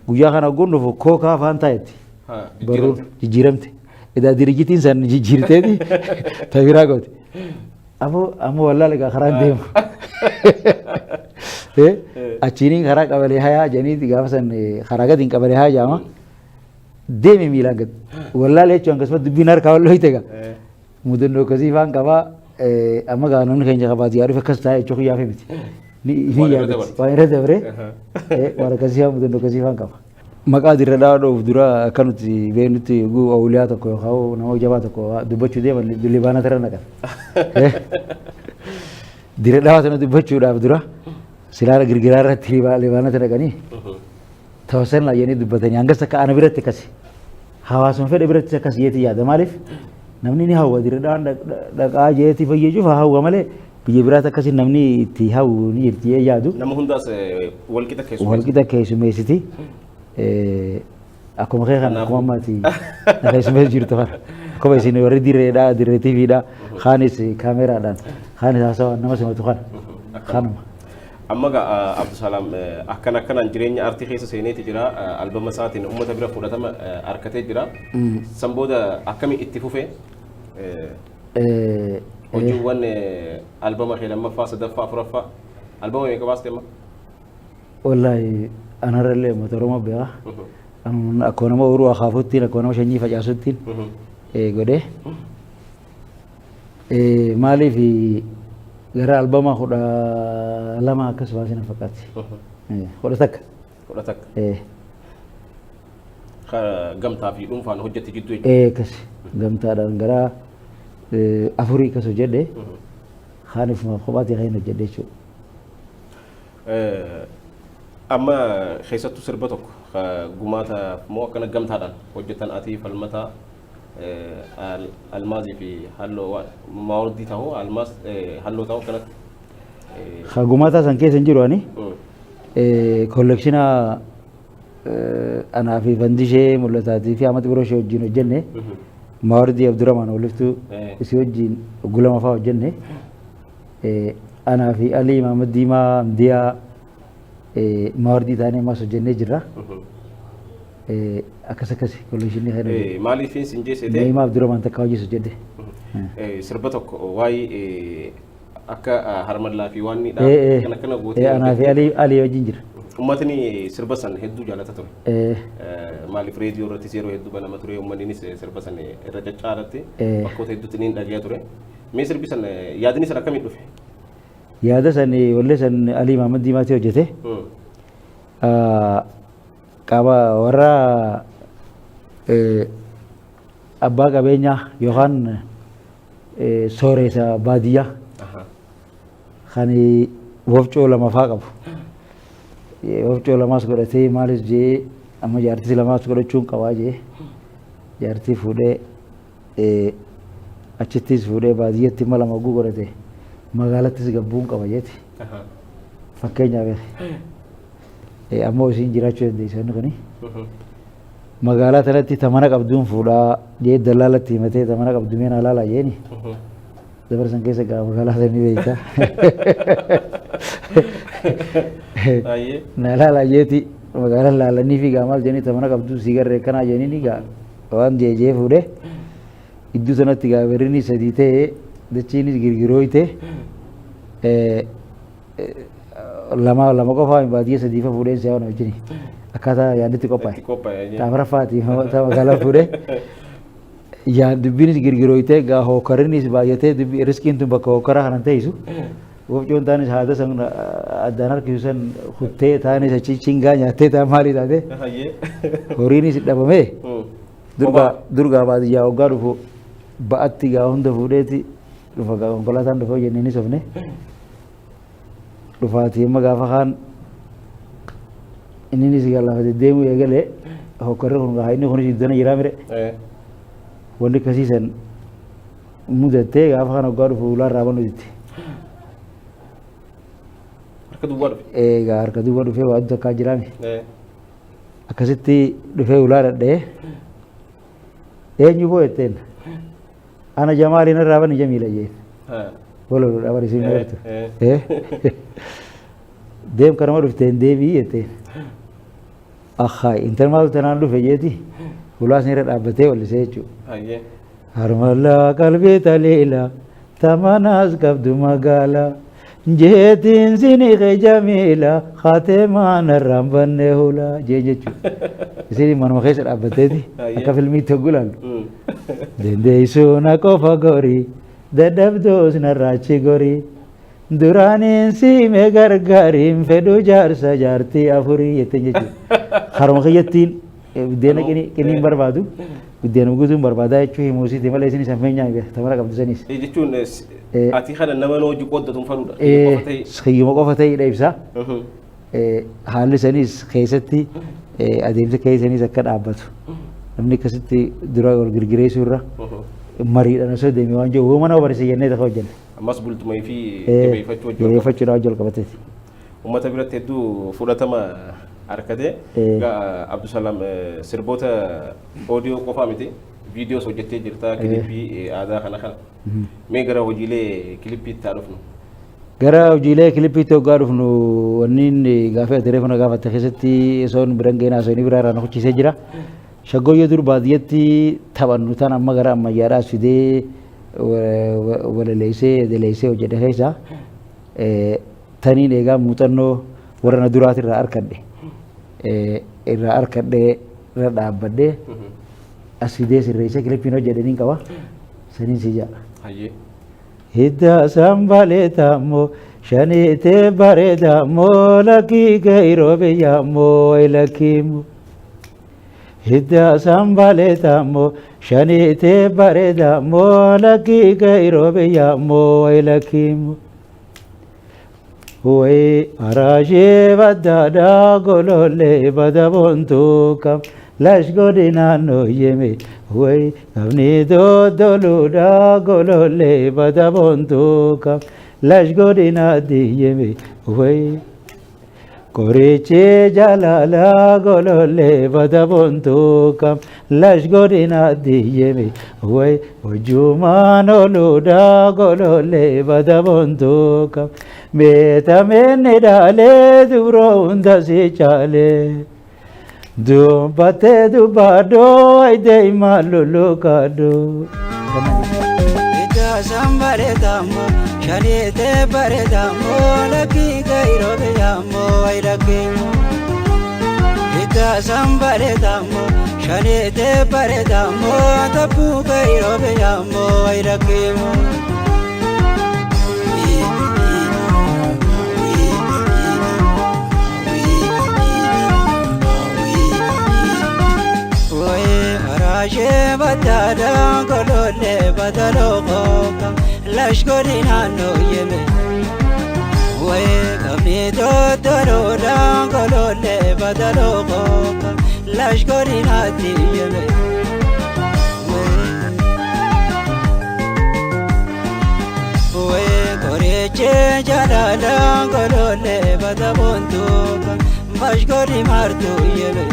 guyyaa kana eeguun dhufu kookaa faan taayetti. Barruun jijjiiramte. Edaa dirigitiin san jijjiirteeti tabiraa gooti. Ammoo wallaala egaa karaan deemu. Achiin karaa qabalee hayaa janiiti gaafa san karaa gadiin qabalee hayaa jaama. Deeme miilaan gad. Wallaala jechuun akkasumas dubbiin harkaa walloo hite egaa. Mudannoo akkasii faan qabaa. Amma gaa namni keenya qabaatu yaaduu akkas taa'e jechuun yaafee miti. Ni yaadatti. Waan irra dabree waan akkasii faan mudannoo akkasii faan qaba. Maqaa Dirree Dhawaa dhoof dura akka nuti beeknutti awuliyaa tokko yookaan nama jabaa tokko dubbachuu deeman libaana irra naqan. Dirree Dhawaa sana dubbachuudhaaf dura silaala girgiraa irratti libaanatti naqanii tawassan laayyanii dubbatanii hangas akka ana biratti akkasi. Hawaasuma fedhe biratti akkasi jeetii yaada maaliif namni ni hawwa Dirree Dhawaan dhaqaa jeetii fayyachuuf hawwa malee biyya biraatti akkasi namni itti hawwu ni jirti yaadu. Nama hundaas walqixa keessummeessiti. Akkuma kee kana akkuma ammaati na keessummeessu jirtu kana akkuma isin warri Dirreedhaa Dirree TVdhaa kaanis kaameraadhaan kaanis haasawaan nama simatu kana kanuma. Amma gaa Abdusalaam akkanaan jireenya aartii keessa seeneeti jira albama isaatiin uummata bira fudhatama harkatee jira. San booda akkamiin itti fufee hojiiwwan albama kee lammaffaa sadaffaa afuraffaa albama meeqa baaste amma? Wallaahi anarrallee uummata Oromoo beeka. Akkuma nama uruu akaafuttiin akkuma nama shanyii facaasuttiin godhee maaliif gara albama 12 akkas baasee na fakkaatti. 11. Gamtaa fi dhuunfaan hojjette jidduu jechuudha. Akkas gamtaadhaan gara 4 akkas hojjedhe kaaniif kophaatti kan hojjedhe jechuudha. Amma keessattuu sirba tokko gumaata moo akkana gamtaadhaan hojjetan ati falmataa almaazii fi halloo maawardii ta'uu almaaz halloo ta'uu kanatti. Gumaata san keessa hin jiru ani kollekshinaa anaa fi fandishee mul'ataatii fi amati biroo ishee wajjin hojjenne maawardii Abdurrahmaan Oliftuu isii wajjin gulama fa'aa hojjenne anaa fi Alii Maamad Diimaa Amdiyaa maawardii taanee ammas hojjennee jirra. Akkas kollekshinii kana. Maaliifin siin jeesete? Neemaa Abdurrahmaan takka hojii hojjedhe. Sirba tokko waa'ee akka harmallaa fi waan niidhaa kan akkana gootee. Anaa fi Alii wajjin jira. Uummatni sirba san hedduu jaalata ture. Maaliif reediyoo irrattis yeroo hedduu banama ture uummannis sirba san irra caccaalatti bakkoota hedduutti ni dhaggeeffata ture. Mee sirbi san yaadni san akkamiin dhufe? Yaada san wallee san Alii Maamad Diimaatii hojjete. Qaba warra abbaa qabeenyaa yookaan sooressa baadiyyaa Khani wofcoo lama faa qabu. Wofcoo lamaas godhatee maalis jee amma jaartii lamaas godhachuun qabaa jee jaartii fuudhee achittis fuudhee baadiyyaatti mala maguu godhate magaalattis gabbuun qaba jeeti. Fakkeenyaaf ammoo isiin jiraachuu dandeessan kuni. Magaalaa tanatti tamana qabduun fuudhaa jee dallaalatti himatee tamana qabdu meen alaalaa jeeni. Dabarsan keessa gaa magaalaa sanii beektaa. Naalaalaa jeeti magaalaa laalanii fi gaa maal jeeni tamana qabdu sigarree kanaa jeeni ni gaa waan jee fuudhee iddoo sanatti gaa birrini sadii ta'ee dachiinis girgirooyte lama qofaa baadiyyaa sadii fa fuudheen siyaa wajjini. Akkaataa yaadatti qophaa'e. Taafara faati magaalaa fuudhee dubbiinis girgirooytee gaa hookarrinis baay'atee dubbii riskiin tun bakka hookaraa kanan ta'isu wofcoon taanis haada san addaan harkisu san kuttee taanis achi chingaa nyaattee taa maalii taate horiinis dhabamee durgaa baadiyyaa hoggaa dhufu ba'atti gaa hunda fuudheeti dhufa gaa konkolaataan dhufa jenneenis ofne dhufaatii amma gaafa kaan inninis gaa lafa deddeemuu eegalee hokkarri kun gaa inni kunis iddoo jiraa mire wanni akkasiisan mudattee gaafa kaan hoggaa dhufu ulaan raabannu ditti. Harka duwwaa dhufe. Egaa harka duwwaa dhufee waa takkaa jiraame. Akkasitti dhufee ulaa dhadhee eenyu boo jetteen ana jamaaliin irraa bani jamiila jeen. Walo dhabar isin gartu. Deem kanama dhufteen deebii jetteen. Akhaa intalmaatu tanaan dhufe jeeti ulaas irra dhaabbatee wallisee jechuudha. Harmallaa qalbii taliila tamanaas qabdu magaalaa. Jeetiin siniqee jamiila khateemaan irraan bannee hulaa jee jechuudha. Isin manuma keessa dhaabbateeti akka filmiitti hoggulaalu. Dandeessuun qofa gorii dadhabdoos narraachi gorii duraaniin siimee gargaariin fedhu jaarsa jaartii afurii jetteen jechuudha. Haruma kiyyattiin buddeena qiniin barbaadu buddeena guutuun barbaadaa jechuu himuusiiti malee isin sammeenyaa tamara qabdu sanis. Jechuun ati kana nama hojii qooddatuun faluudha. Hiyyuma qofa ta'eedha ibsa. Haalli sanis keessatti adeemsa keessanis akka dhaabbatu. Namni akkasitti dura wal girgireessuu irra mariidhaan osoo deemee waan jiru uumama nama barsiise jennee takka hojjenna. Ammas bultumee fi jabeeffachuudhaan wajjin qabateeti. Uummata biratti hedduu fudhatama harkatee Abdusalaam sirboota oodiyoo qofaa miti viidiyoos hojjettee jirta kilipii aadaa kana kana. Mee gara hojiilee kilipiitti haa dhufnu. Gara hojiilee kilipiitti hoggaa dhufnu wanniin gaafa telefoona gaafatte keessatti osoon biran geenaa osoon biraa irraa na hojjisee jira. Shaggooyyoo dur baadiyyatti taphannu tan amma gara ammayyaadhaas fidee walaleessee deleessee hojjedhe keessa taniin eegaa muuxannoo warra na duraatirraa arkadhe. Irraa arkadhee irra dhaabbadhee as fidee sirreessee kilipiin hojjedhaniin qaba. Saniin si jaa. Hidda sambalee taammoo shaniitee bareedaammoo lakkii gairoo biyyaammoo lakkiimu. Hidda sambalee taammoo shaniitee bareedaammoo lakkii gairoo biyyaammoo lakkiimu. Way araashee baddaadhaa golollee badaboontuu kam. Lash godina no yeme way avni doluda golole badabontu kam lash godina di yeme way koriche jalala golole badabontu kam lash godina di yeme way ujuma no luda golole badabontu kam beta menne dale duro undasi chale Dubbate dubbado aide malulu kado. Ita sambare damo, shanite bare damo, laki gairo beyamo aidakimo. Ita sambare damo, shanite bare damo, tapu gairo beyamo aidakimo. Badada golole badalo koka la lashgodina no yeme we kamni dodoro dangolole badalo qoka lashgodina ti yeme we koreche jalala dangolole badabontuka lashgodi martu yeme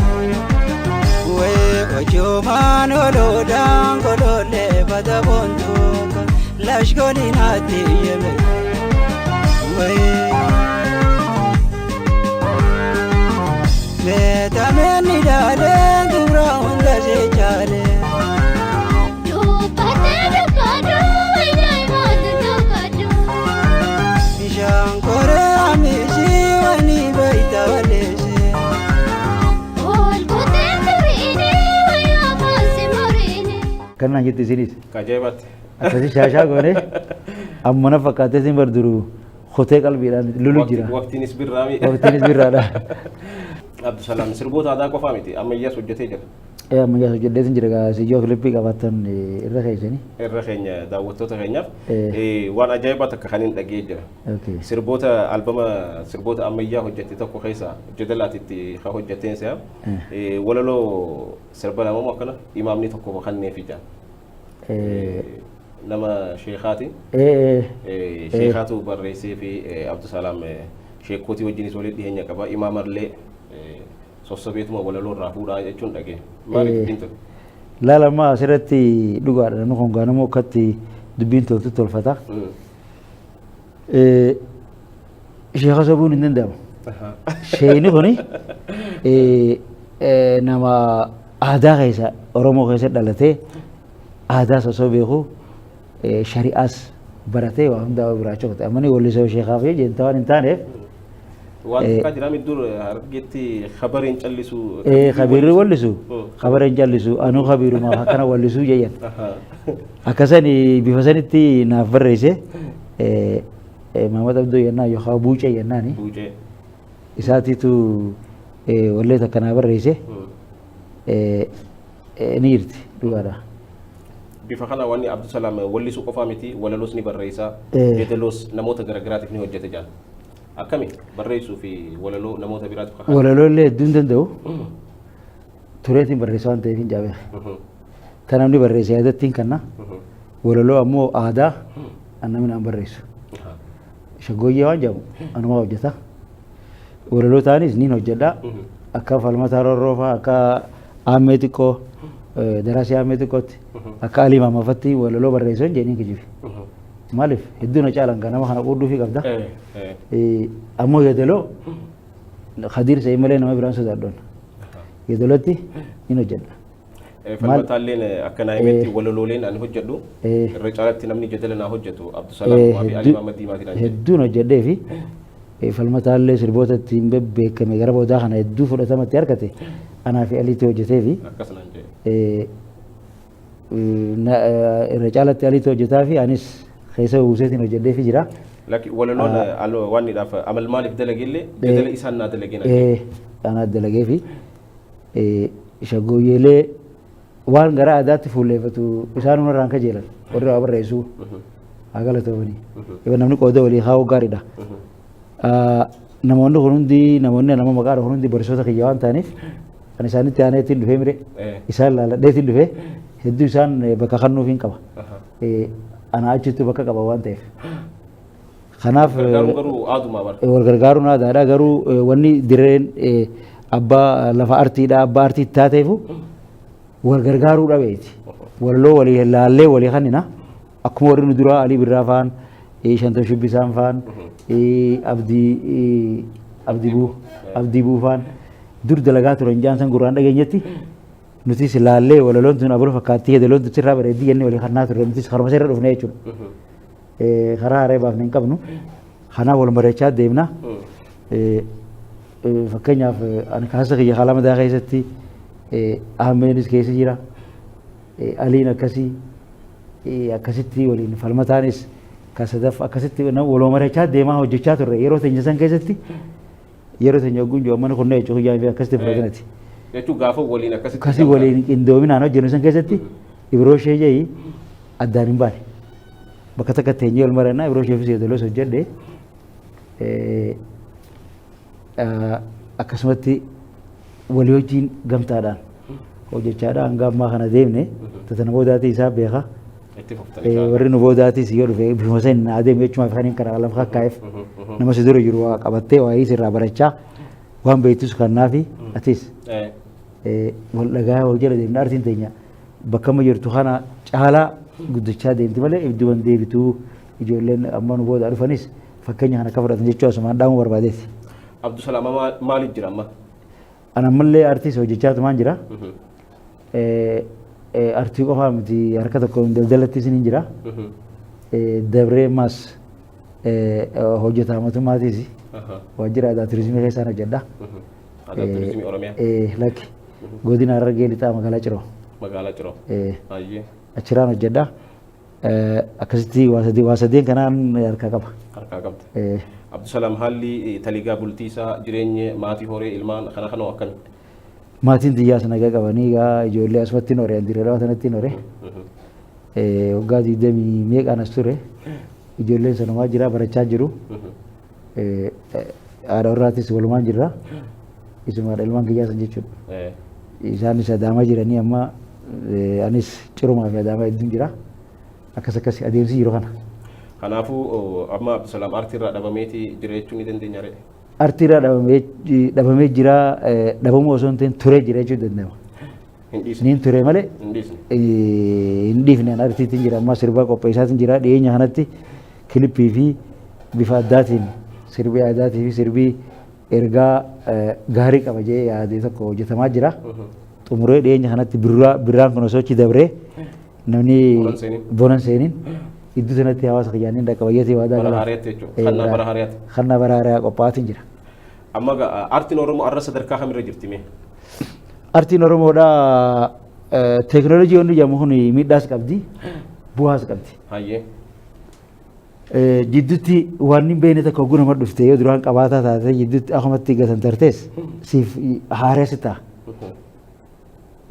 we ojuman olodan golole badabontuka lashgodi nati yeme we betameni dale dura onda se chale do patadu kadu inai madu do kadu bishankore amisi wani baita walese ol kotendu ine waya masi morine Kanaan jetti isinis. Kajeebatti. Akkasii shaashaa goone ammana fakkaatee isin barduru hotee qalbiidhaan lulu jira. Waqtiinis birraami. Waqtiinis birraadha. Abdusalaam sirboota aadaa qofaa miti ammayyaas hojjetee jira. Ammayyaas hojjetee sin jira gaa siyyoo kilippii qabaatan irra keessanii. Irra keenya daawwattoota keenyaaf waan ajaa'ibaa takka kan hin dhagee jira. Sirboota albama sirboota ammayyaa hojjette tokko keessa jedalaatitti kan hojjetteen si'a walaloo sirba namamu akkana imaamni tokko kanneefi jira. Nama sheekaati. Sheekaatu barreessee fi Abdusalaam sheekootii wajjinis waliin dhiyeenya qaba imaamallee sossobeetuma walaloo irraa fuudhaa jechuun dhagee maaliif ittiin ture? Laalama asirratti dhugaadha namni kun gaanamoo akkatti dubbiin toltu tolfata. Sheeka sobuun hin danda'amu. Sheekni kuni nama aadaa keessa Oromoo keessa dhalatee aadaa sosoo beeku shari'aas baratee waa hundaa biraa chokote ammanii wallisoo sheekaaf jeen waan hin taaneef waan akka jiraami dur argetti khabariin callisu khabirri wallisu khabariin callisu anuu khabiruma akkana wallisu jedhan akkasani bifa sanitti naaf barreesse Maamad Abduu yennaa yookaan buucee yennaani isaatiitu wallee takka naa barreesse ni jirti dhugaadha. Bifa kana wanni Abdusalaam wallisuu qofaa miti walaloos ni barreessaa jedaloos namoota garagaraatiif ni hojjete jaan akkami barreessuu fi walaloo namoota biraatiif kahaa walaloo illee hedduun danda'u tureetiin barreessaa waan ta'eef hin jaabe kan namni barreesse yaadattiin kanna walaloo ammoo aadaa namni aan barreessu shaggooyyee waan jedhamu anumaa hojjeta walaloo ta'anis niin hojjedha akka falmataa rorroofaa akka aammee xiqqoo darasii aammee xiqqootti akka alii maamafatti walaloo barreessuun jedhanii kijibi maaliif hedduun caalan kan nama kana quudhuu fi qabda ammoo yeedaloo khadiir sa'ii malee nama biraan sodaadhoon yeedalootti hin hojjedha. Falmataalleen akka naayimeetti walalooleen ani hojjedhu irra caalatti namni jedala naa hojjetu Abdusalaam fi Alii Mahammad Diimaatiin hedduun hojjedhee fi falmataallee sirboota ittiin beekame gara boodaa kana hedduu fudhatamatti argate anaa fi Aliitti hojjetee fi irra caalatti Aliitti hojjetaa fi anis keessa buuseetiin hojjedhee fi jira. Laki walaloon waan idhaaf amal maaliif dalageellee jedala isaan naa dalagee anaa dalagee fi shaggooyyeelee waan gara aadaatti fuulleeffatu isaan irraan kajeelan warri waa barreessuu haa galatoomanii namni qooda walii haa gaariidha. Namoonni kun hundi namoonni nama maqaadha kun hundi barsiisota kiyya waan ta'aniif kan isaanitti aanee ittiin dhufee mire isaan laaladhee ittiin dhufee hedduu isaan bakka kennuuf hin qaba. Ana achitti bakka qaba waan ta'eef. Kanaaf wal gargaaruun aadaadha garuu wanni dirreen abbaa lafa artiidha abbaa artiitti taateefu wal gargaaruu dhabeeti. Walaloo walii laallee walii kannina akkuma warri nu duraa Alii Birraa fa'aan Shantoo Shibbisaan fa'aan abdii buu fa'aan dur dalagaa turan jaansan gurraan dhageenyetti nutis laallee walaloon tun abula fakkaattii yeedaloon tun sirraa bareeddii jennee walii kannaa turre nutis harma seerra dhufnee jechuudha. Karaa haree baafnee hin qabnu kanaaf wal mari'achaa deemna. Fakkeenyaaf ani kaasa kiyya kalamadaa keessatti Ahmeenis keessa jira Aliin akkasitti waliin falmataanis kasadaf akkasitti waloo mari'achaa deemaa hojjechaa turre yeroo teenya san keessatti yeroo teenya ogguun joomman kun jechuun hojjaa fi akkasitti fudhatanati. Jechuun gaafa waliin akkasii waliin qindoominaan hojjennu san keessatti Ibroo Sheejee addaan hin baane bakka takka teenyee wal marannaa yeroo ishee fi seedalos hojjedhe akkasumatti walii wajjin gamtaadhaan hojjechaadha hanga ammaa kana deemne tatana boodaatii isaa beeka warri nu boodaatis yoo dhufe bifuma san na adeemu jechuudha kan karaa lafa kakkaa'eef nama si dura jiru waa qabattee waa isirraa barachaa waan beektus kannaa fi atis wal dhagaa wal jala deemna artiin teenya bakka amma jirtu kana caalaa guddachaa deemti malee iddoon deebituu ijoolleen amma nu booda dhufanis fakkeenya kana akka fudhatan jechuu asumaan dhaamuu barbaadeeti. Abdusalaam maaliif jira amma? Ana ammallee artiis hojjechaa tumaan jira. Artii qofaa miti harka tokko daldalattis ni jira. Dabree mas hojjetaa mootummaatis waajjira aadaa turizimii keessaan hojjedha. Aadaa turizimii Oromiyaa. Lakki godina Harargee lixaa magaalaa Ciroo. Magaalaa Ciroo. Achiraan hojjedha. Akkasitti waa sadeen kanaan harkaa qaba. Harkaa qabda. Abdusalaam haalli taligaa bultii isaa jireenya maatii horii ilmaan kana kanoo akkami? Maatiin xiyyaas nagaa qabanii egaa ijoollee asumatti hin horee dirreedhaa sanatti hin horee waggaa 20 meeqaan as ture ijoolleen sanumaa jira barachaa jiru haadha warraatis walumaan jirra isumaadha ilmaan kiyyaa san jechuudha isaanis adaamaa jiranii amma anis cirumaa fi adaamaa hedduun jira akkas adeemsi jiru kana. Kanaafuu amma Abdusalaam artiirraa dhabameeti jiraachuu ni dandeenya ree? Artiirraa dhabamee jira dhabamuu osoo hin ta'in turee jira jechuu danda'ama. Niin ture malee hin dhiifne artiitiin jira amma sirbaa qopheessaatiin jira dhiyeenya kanatti kilippii fi bifa addaatiin sirbii aadaatii fi sirbii ergaa gaarii qaba jee yaadee tokko hojjetamaa jira. Xumuree dhiyeenya kanatti birraan kun osoo achi dabree namni bonan seeniin iddoo sanatti hawaasa kiyyaaniin dhaqqabayyatee waadaa gala. Bara hariyaati. Kannaa bara hariyaa qophaa'aatiin jira. Amma artiin Oromoo arra sadarkaa kamirra jirti mee? Artiin Oromoodhaa teekinooloojii wanni jedhamu kun miidhaas qabdi bu'aas qabdi. Hayyee. Jidduutti waan hin beekne tokko guna dhufte yoo duraan qabaataa taate jidduutti akkumatti gatan tartees siif haaressi ta'a.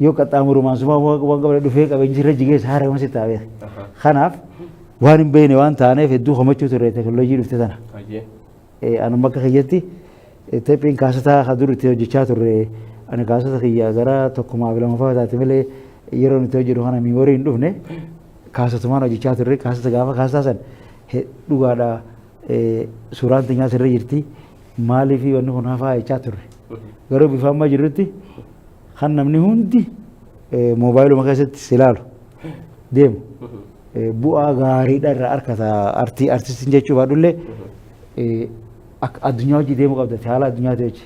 Yoo qaxxaamurumaan suma waan qabate dhufee qabeenyi irra jigees haarema si ta'a. Kanaaf waan hin beekne waan taaneef hedduu homachuu turre teekinooloojii dhufte tana. Anuma akka kiyyatti teephiin kaasataa ka dur itti hojjechaa turre ani kaasata kiyya gara tokkumaa fi lamaffaa taate malee yeroo nuti hojjetu kana miimoorii hin dhufne kaasatumaan hojjechaa turre kaasata gaafa kaasataa san dhugaadha suuraan teenyaa sirra jirti maaliif wanni kun hafaa jechaa turre garuu bifa amma jirrutti kan namni hundi moobaayiluma keessatti silaalu deemu bu'aa gaariidha irraa harkata artistiin jechuu baadhullee addunyaa hojii deemuu qabda haala addunyaati jechi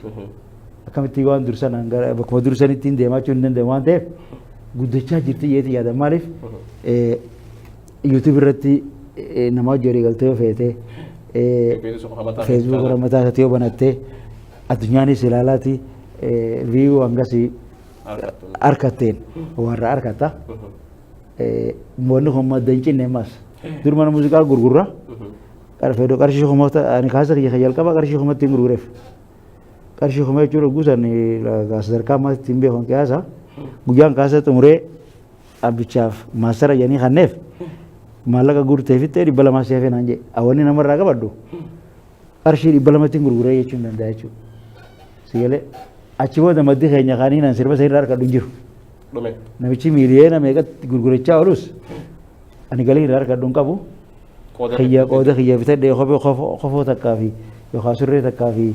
akkamitti waan dursan bakkuma dursanitti hin deemaa jechuun hin danda'amu waan ta'eef guddachaa jirti jeeti yaada maaliif yuutuub irratti nama hojii walii galtee yoo feete feesbuuk mataa isaatti yoo banattee addunyaanis ilaalaati viiyuu hangasii harkatteen warra harkata wanni kun madda hin cinne ammas dur mana muuziqaa gurgurra fedoo qarshii kumoota ani kaasa kiyya jalqaba qarshii kumatti hin gurgureef qarshii kuma jechuudha guusan sadarkaa ammaatti hin beekan qiyaasa guyyaan kaasa xumuree abbichaaf maastara jedhanii kanneef maallaqa guurteefittee 200 seefee naan jedhe awwanni namarraa qabadhu qarshii 200 hin gurguree jechuu hin danda'a jechuudha. Sigalee achi booda maddi keenya kaanii nan sirba isaa irraa harkadhu hin jiru. Namichi miiliyoona meeqatti gurgurachaa oolus ani galii irraa harkadhu hin qabu. Qooda kiyya bitadhe kofoo takkaa fi yookaan surree takkaa fi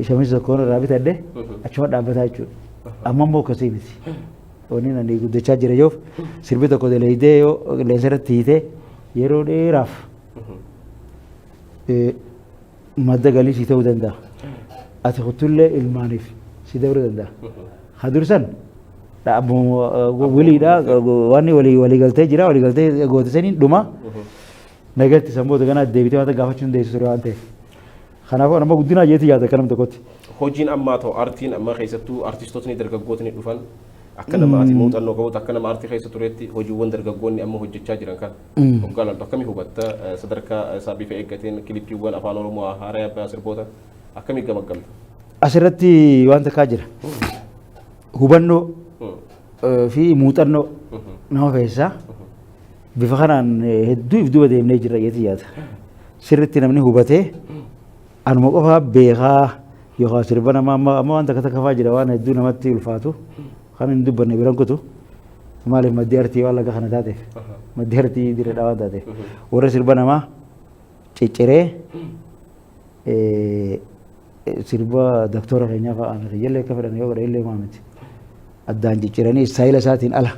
shamisa tokkoon irraa bitadhe achuma dhaabbataa jechuudha. Amma immoo akkasii miti. Wanni nani guddachaa jira yoo sirbi tokko daleeydee yoo qilleensa irratti hiitee yeroo dheeraaf madda galii si ta'uu danda'a. Ati kutullee ilmaaniif si dabaluu danda'a. Hadursan wiliidha waan walii galtee jira walii galtee gootisaniin dhuma nagatti samboota kanaa deebitee wanta gaafachuu hin deessu ture waan ta'eef. Kanaafuu nama guddinaa jeetii yaada kanam tokkotti. Hojiin ammaa ta'u artiin amma keessattuu artistootni dargaggootni dhufan akka nama ati muuxannoo qabuutu akka nama artii keessa tureetti hojiiwwan dargaggoonni amma hojjechaa jiran kan hoggaalaltu akkamii hubatta sadarkaa isaa bifa eeggateen kilippiiwwan afaan oromoo haaraa abbaa sirboota akkamii gamaggamta? Asirratti waan takkaa jira hubannoo fi muuxannoo nama feesisaa bifa kanaan hedduu if duba deemnee jirra jeeti yaada. Sirriitti namni hubatee anuma qofaa beekaa yookaan sirba namaa amma waan takka takka fa'aa jira waan hedduu namatti ulfaatu kan hin dubbanne biran kutu maaliif maddii artii waan laga kana taateef maddii artii direedhaa waan taateef warra sirba namaa cicciree sirba doktora keenyaa fa'aa jallee akka fedhan yoo godha illee maamiti addaan cicciranii istaayila isaatiin ala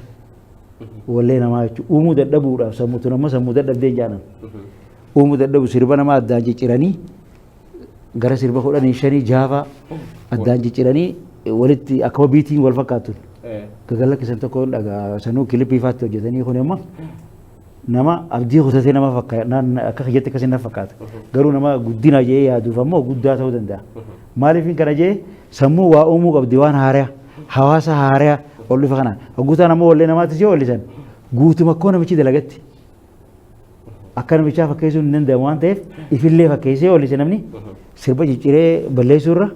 wallee namaa jechuudha uumuu dadhabuudhaaf sammuutu nama sammuu dadhabdee jaanan uumuu dadhabu sirba namaa addaan cicciranii gara sirba 15 jaafaa addaan cicciranii walitti akkuma biitiin wal fakkaatuun gagalla kisan tokko dhagaa sanuu kilipii faatti hojjetanii kun amma nama abdii kutatee nama fakkaata akka kiyyatti akkasii na fakkaata garuu nama guddina jee yaaduuf ammoo guddaa ta'uu danda'a maaliif kana jee sammuu waa uumuu qabdi waan haaraa hawaasa haaraa ol dhufa kanaan guutaan ammoo wallee namaatti jee wallisan guutuma akkoo namichi dalagatti akka namichaa fakkeessuun hin danda'amu waan ta'eef ifillee fakkeessee wallise namni sirba cicciree balleessuurra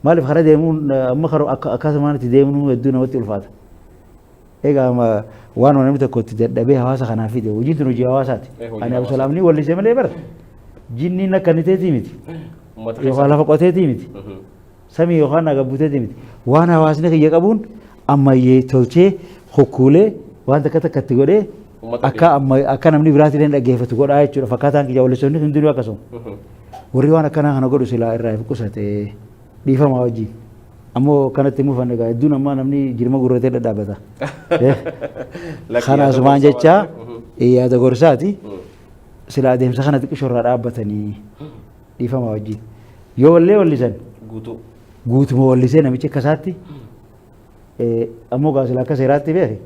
maaliif kara deemuun amma akkasumaan itti deemuun hedduu namatti ulfaata. Egaa waan namni tokko itti dadhabee hawaasa kanaaf fide hojiin tun hojii hawaasaati. Ani Abusalaamni wallisee malee bara jinniin akka inni teetii miti yookaan lafa qoteetii miti samii yookaan nagabbuteetii miti waan hawaasni kiyya qabuun ammayyee tolchee hokkuulee waan takka takkatti godhee akka namni biraatti illee dhaggeeffatu godhaa jechuudha fakkaataan kiyya wallisoonni hundinuu akkasuma. Warri waan akkanaa kana godhu silaa irraa if qusate dhiifamaa wajjin ammoo kanatti mufanne egaa hedduun ammaa namni jirma gurratee dhadhaabata. Kanaasumaan jecha yaada gorsaati silaa adeemsa kana xiqqishoo irraa dhaabbatanii dhiifamaa wajjin yoo wallee wallisan guutuma wallisee namichi akkasaatti ammoo gaa silaa akka seeraatti beeke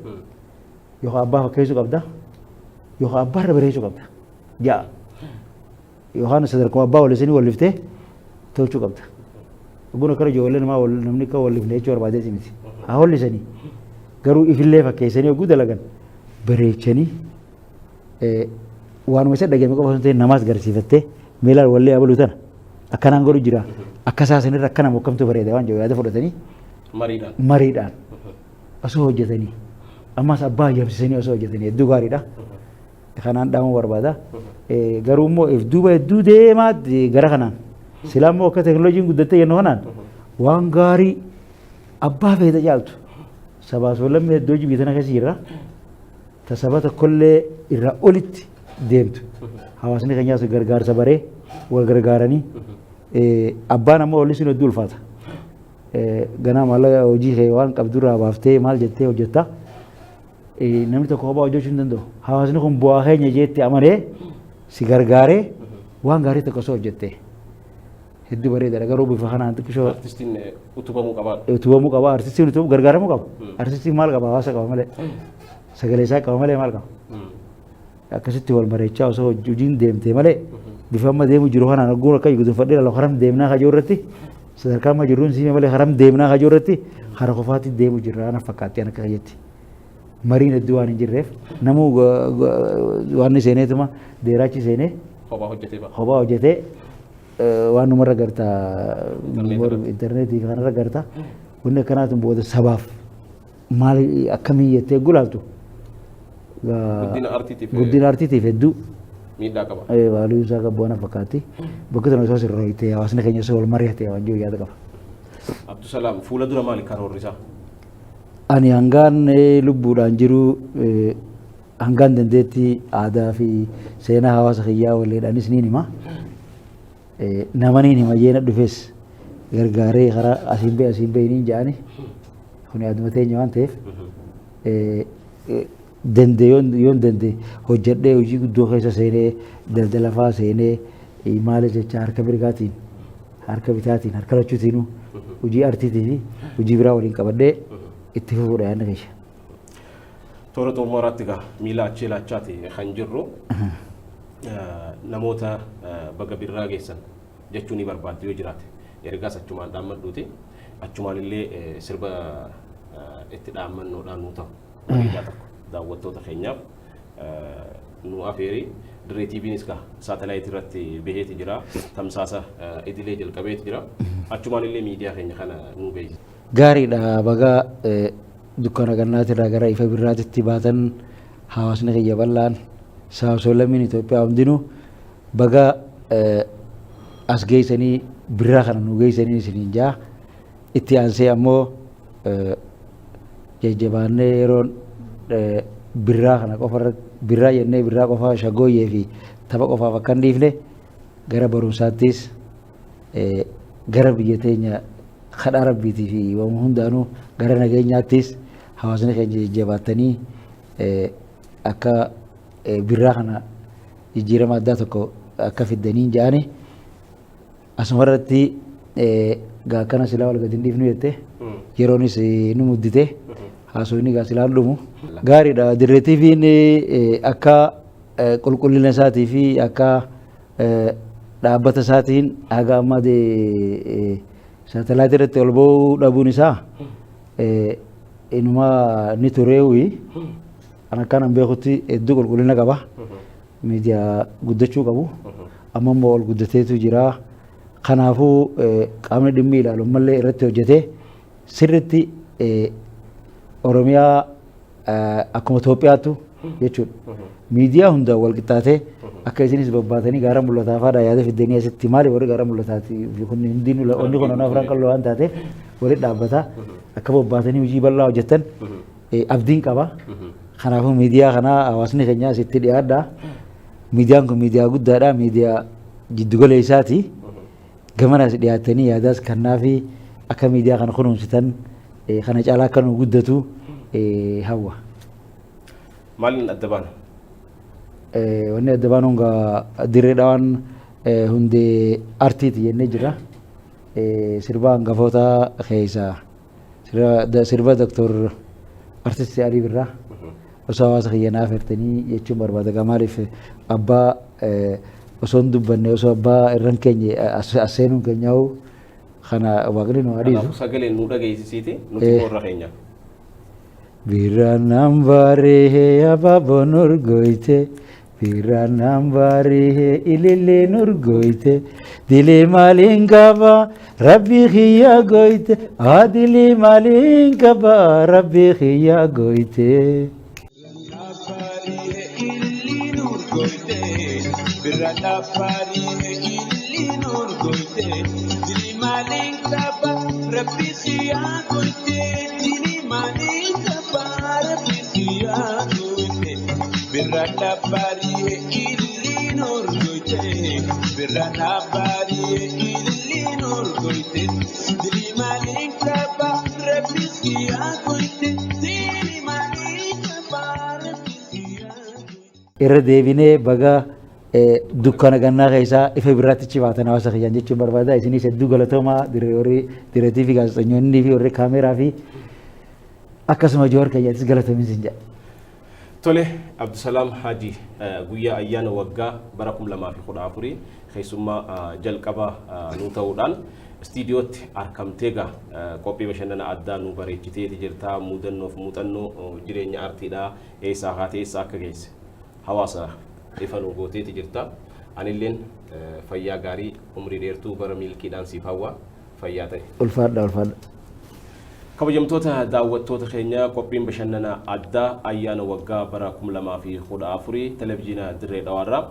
yookaan abbaa fakkeessuu qabda yookaan abbaa irra bareessuu qabda ja'a. Yookaan sadarkaa abbaa wallisanii walliftee tolchuu qabda. Kun akka ijoollee namaa namni akka wallifnee jechuu barbaadeeti miti. Haa wallisanii garuu ifillee fakkeessanii oguu dalagan bareechanii waanuma isa dhagahame qofa osoo hin ta'in namaas garsiifattee meelaan wallee abaluu tana akkanaan godhu jira akkasaa sanirra akkana mokkamtu bareeda waan jiru yaada fudhatanii mariidhaan osoo hojjetanii ammas abbaa ayyamsisanii osoo hojjetanii hedduu gaariidha. Kanaan dhaamuu barbaada. Garuu immoo if duuba hedduu deemaa gara kanaan silaa immoo akka teekinooloojiin guddattee yennu kanaan waan gaarii abbaa feeta caaltu sabaas wallammi hedduu hojii biyyatana keessa jirra ta saba tokkollee irraa olitti deemtu hawaasni keenyaas gargaarsa baree wal gargaaranii abbaan ammoo wallisuun hedduu ulfaata. Ganaa maallaqa hojii kee waan qabdurraa baaftee maal jettee hojjetta namni tokko kophaa hojjechuu hin danda'u. Hawaasni kun bu'aa keenya jeetti amanee si gargaaree waan gaarii tokko osoo hojjettee hedduu bareedaadha garuu bifa kanaan xiqqishoo artistiin utubamuu qaba. Utubamuu qaba artistiin utubamuu gargaaramuu qaba. Artistiin maal qaba hawaasa qaba malee sagalee isaa qaba malee maal qaba. Akkasitti wal bareechaa osoo hojiin deemtee malee bifa amma deemu jiru kanaan arguun akka guddifadhee lafa haram deemnaa kajoo irratti sadarkaa amma jirruun siime malee haram deemnaa kajoo irratti hara qofaatti deemu jirra ana fakkaattee akka kajjetti. Mariin hedduu waan hin jirreef namuu waan seeneetuma deeraachi seenee kophaa hojjetee waan numarra gartaa intarneetii kanarra gartaa wanni akkanaatu booda sabaaf maal akkamii jettee gulaaltu guddina artiitiif hedduu miidhaa qaba. Baaluu isaa qabu waan fakkaatti bakka sana osoo sirra hiitee hawaasni keenya osoo wal mari'atee waan jiru yaada qaba. Abdusalaam fuula dura maali karoorri isaa? Ani hangaan lubbuudhaan jiru hangaan dandeettii aadaa fi seenaa hawaasa kiyyaa walleedhaanis niin hima. Nama niin hima jeena dhufes gargaaree karaa asiin ba'e niin jedhani kun yaaduma teenya waan ta'eef dandee yoon dandee hojjedhee hojii guddoo keessa seenee daldala fa'aa seenee maal jecha harka mirgaatiin harka bitaatiin harka lachuutiinuu hojii artiitii fi hojii biraa waliin qabadhee itti fufuudha yaadna keessa. Toora xumuraatti egaa miila achii laachaati kan jirru namoota baga birraa geessan jechuun ni barbaaddu yoo jiraate ergaas achumaan dhaammadhuuti achumaan illee sirba itti dhaammannoodhaan nu ta'u miidhaa tokko daawwattoota keenyaaf nu afeerii dirree TVnis gaa saatelaayitii irratti baheeti jira tamsaasa idilee jalqabeeti jira achumaan illee miidiyaa keenya kana nu beeksisa. Gaariidha baga dukkana gannaatirraa gara ifa birraatitti baatan hawaasni kiyya bal'aan saabsoolamiin Itoophiyaa hundinuu baga as geessanii birraa kana nu geessanii isiniin jaa itti aansee ammoo jajjabaannee yeroon birraa kana qofa birraa jennee birraa qofa shagooyyee fi tapha qofaaf akka hin dhiifne gara barumsaattis gara biyya teenya kadhaa rabbiitii fi waan hundaanuu gara nageenyaattis hawaasni keenya jajjabaatanii akka birraa kana jijjiirama addaa tokko akka fiddanii jedhani asumarratti gaa kana silaa wal gadi hin dhiifnu jette yeroonis nu muddite haasofni gaa silaa dhumu gaariidha. Dirree TV'n akka qulqullina isaatii fi akka dhaabbata isaatiin haga ammaa saatalaayitii irratti ol ba'uu dhabuun isaa inuma ni tureewi an akkaan beekutti hedduu qulqullina qaba miidiyaa guddachuu qabu amma immoo ol guddateetu jira. Kanaafuu qaamni dhimmi ilaalu mallee irratti hojjetee sirriitti Oromiyaa akkuma Itoophiyaattu jechuudha miidiyaa hundaan wal qixxaatee akka isinis babbaatanii gaara mul'ataa fa'aadha yaada fiddanii asitti maali warri gaara mul'ataati kun hundiin onni kun onaa firaan qalloo waan taateef walitti dhaabbata akka babbaatanii hojii bal'aa hojjetan abdiin qaba. Kanaafuu miidiyaa kanaa hawaasni keenya asitti dhiyaadha. Miidiyaan kun miidiyaa guddaadha, miidiyaa jiddugaleessaati. Gamanas dhiyaatanii yaadaas kannaa fi akka miidiyaa kana kunuunsitan kana caalaa akka nu guddatu hawwa. Maaliin adda baana? Wanni adda baanuun dirreedhaan hundee artiiti jennee jira. Sirba hangafoota keessaa sirba Dr. Artisti Alii Birraa osoo hawaasa kiyyanaa feertanii jechuun barbaada. Maaliif abbaa osoo hin dubbanne osoo abbaa irran keenya asseenuun keenyaa'u kana waaqni nu adiisu. Sagaleen nu dhageessisiiti nuti warra keenya. Birraan ambaaree abaaboon urgooyte birraan ambaaree ililleen urgooyte dilee maaliin qaba rabbii kiyyaa gooyte dilee maaliin qaba rabbii kiyyaa gooyte. Irra deebinee baga dukkana gannaa keessaa ifa biraatti baatan hawaasa kiyyaan jechuun barbaada. Isinis hedduu galatoomaa dirree TV gaazexeessitoonni fi warri kaameeraa fi akkasuma ijoollee kiyyaattis galatoomin sin jedha. Tole Abdusalaam Haji guyyaa ayyaana waggaa bara 2014 keessummaa jalqaba nu ta'uudhaan istiidiyootti argamtee qophii bashannana addaa nu bareechiteeti jirta. Muuxannoo jireenya artiidhaa eessaa haatee eessaa akka geesse hawaasa ifa nu gooteeti jirta. Anilleen fayyaa gaarii umrii dheertuu bara milkiidhaan siif hawwa fayyaa ta'e. Ulfaadha. Kabajamtoota daawwattoota keenya qophiin bashannana addaa ayyaana waggaa bara 2014 televezyiina Dirree Dhawaarraa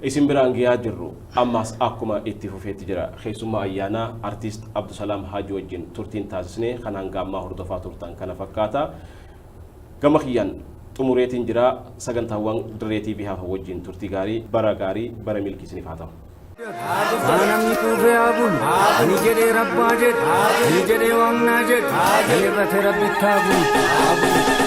isin biraan gahaa jirru ammas akkuma itti fufeetti jira. Keessummaa ayyaanaa artiist Abdusalaam Haji wajjin turtiin taasisnee kanaan gaammaa hordofaa turtan kana fakkaata. Gama kiyyaan xumureetiin jira. Sagantaawwan Dirree TV hafa wajjin turtii gaarii bara milkii isiniif haa ta'u. Anamni kuufee abul, ani jedhee rabbaa jedhe, ani jedhee waamnaa jedhe, ani irratti rabbitti abul.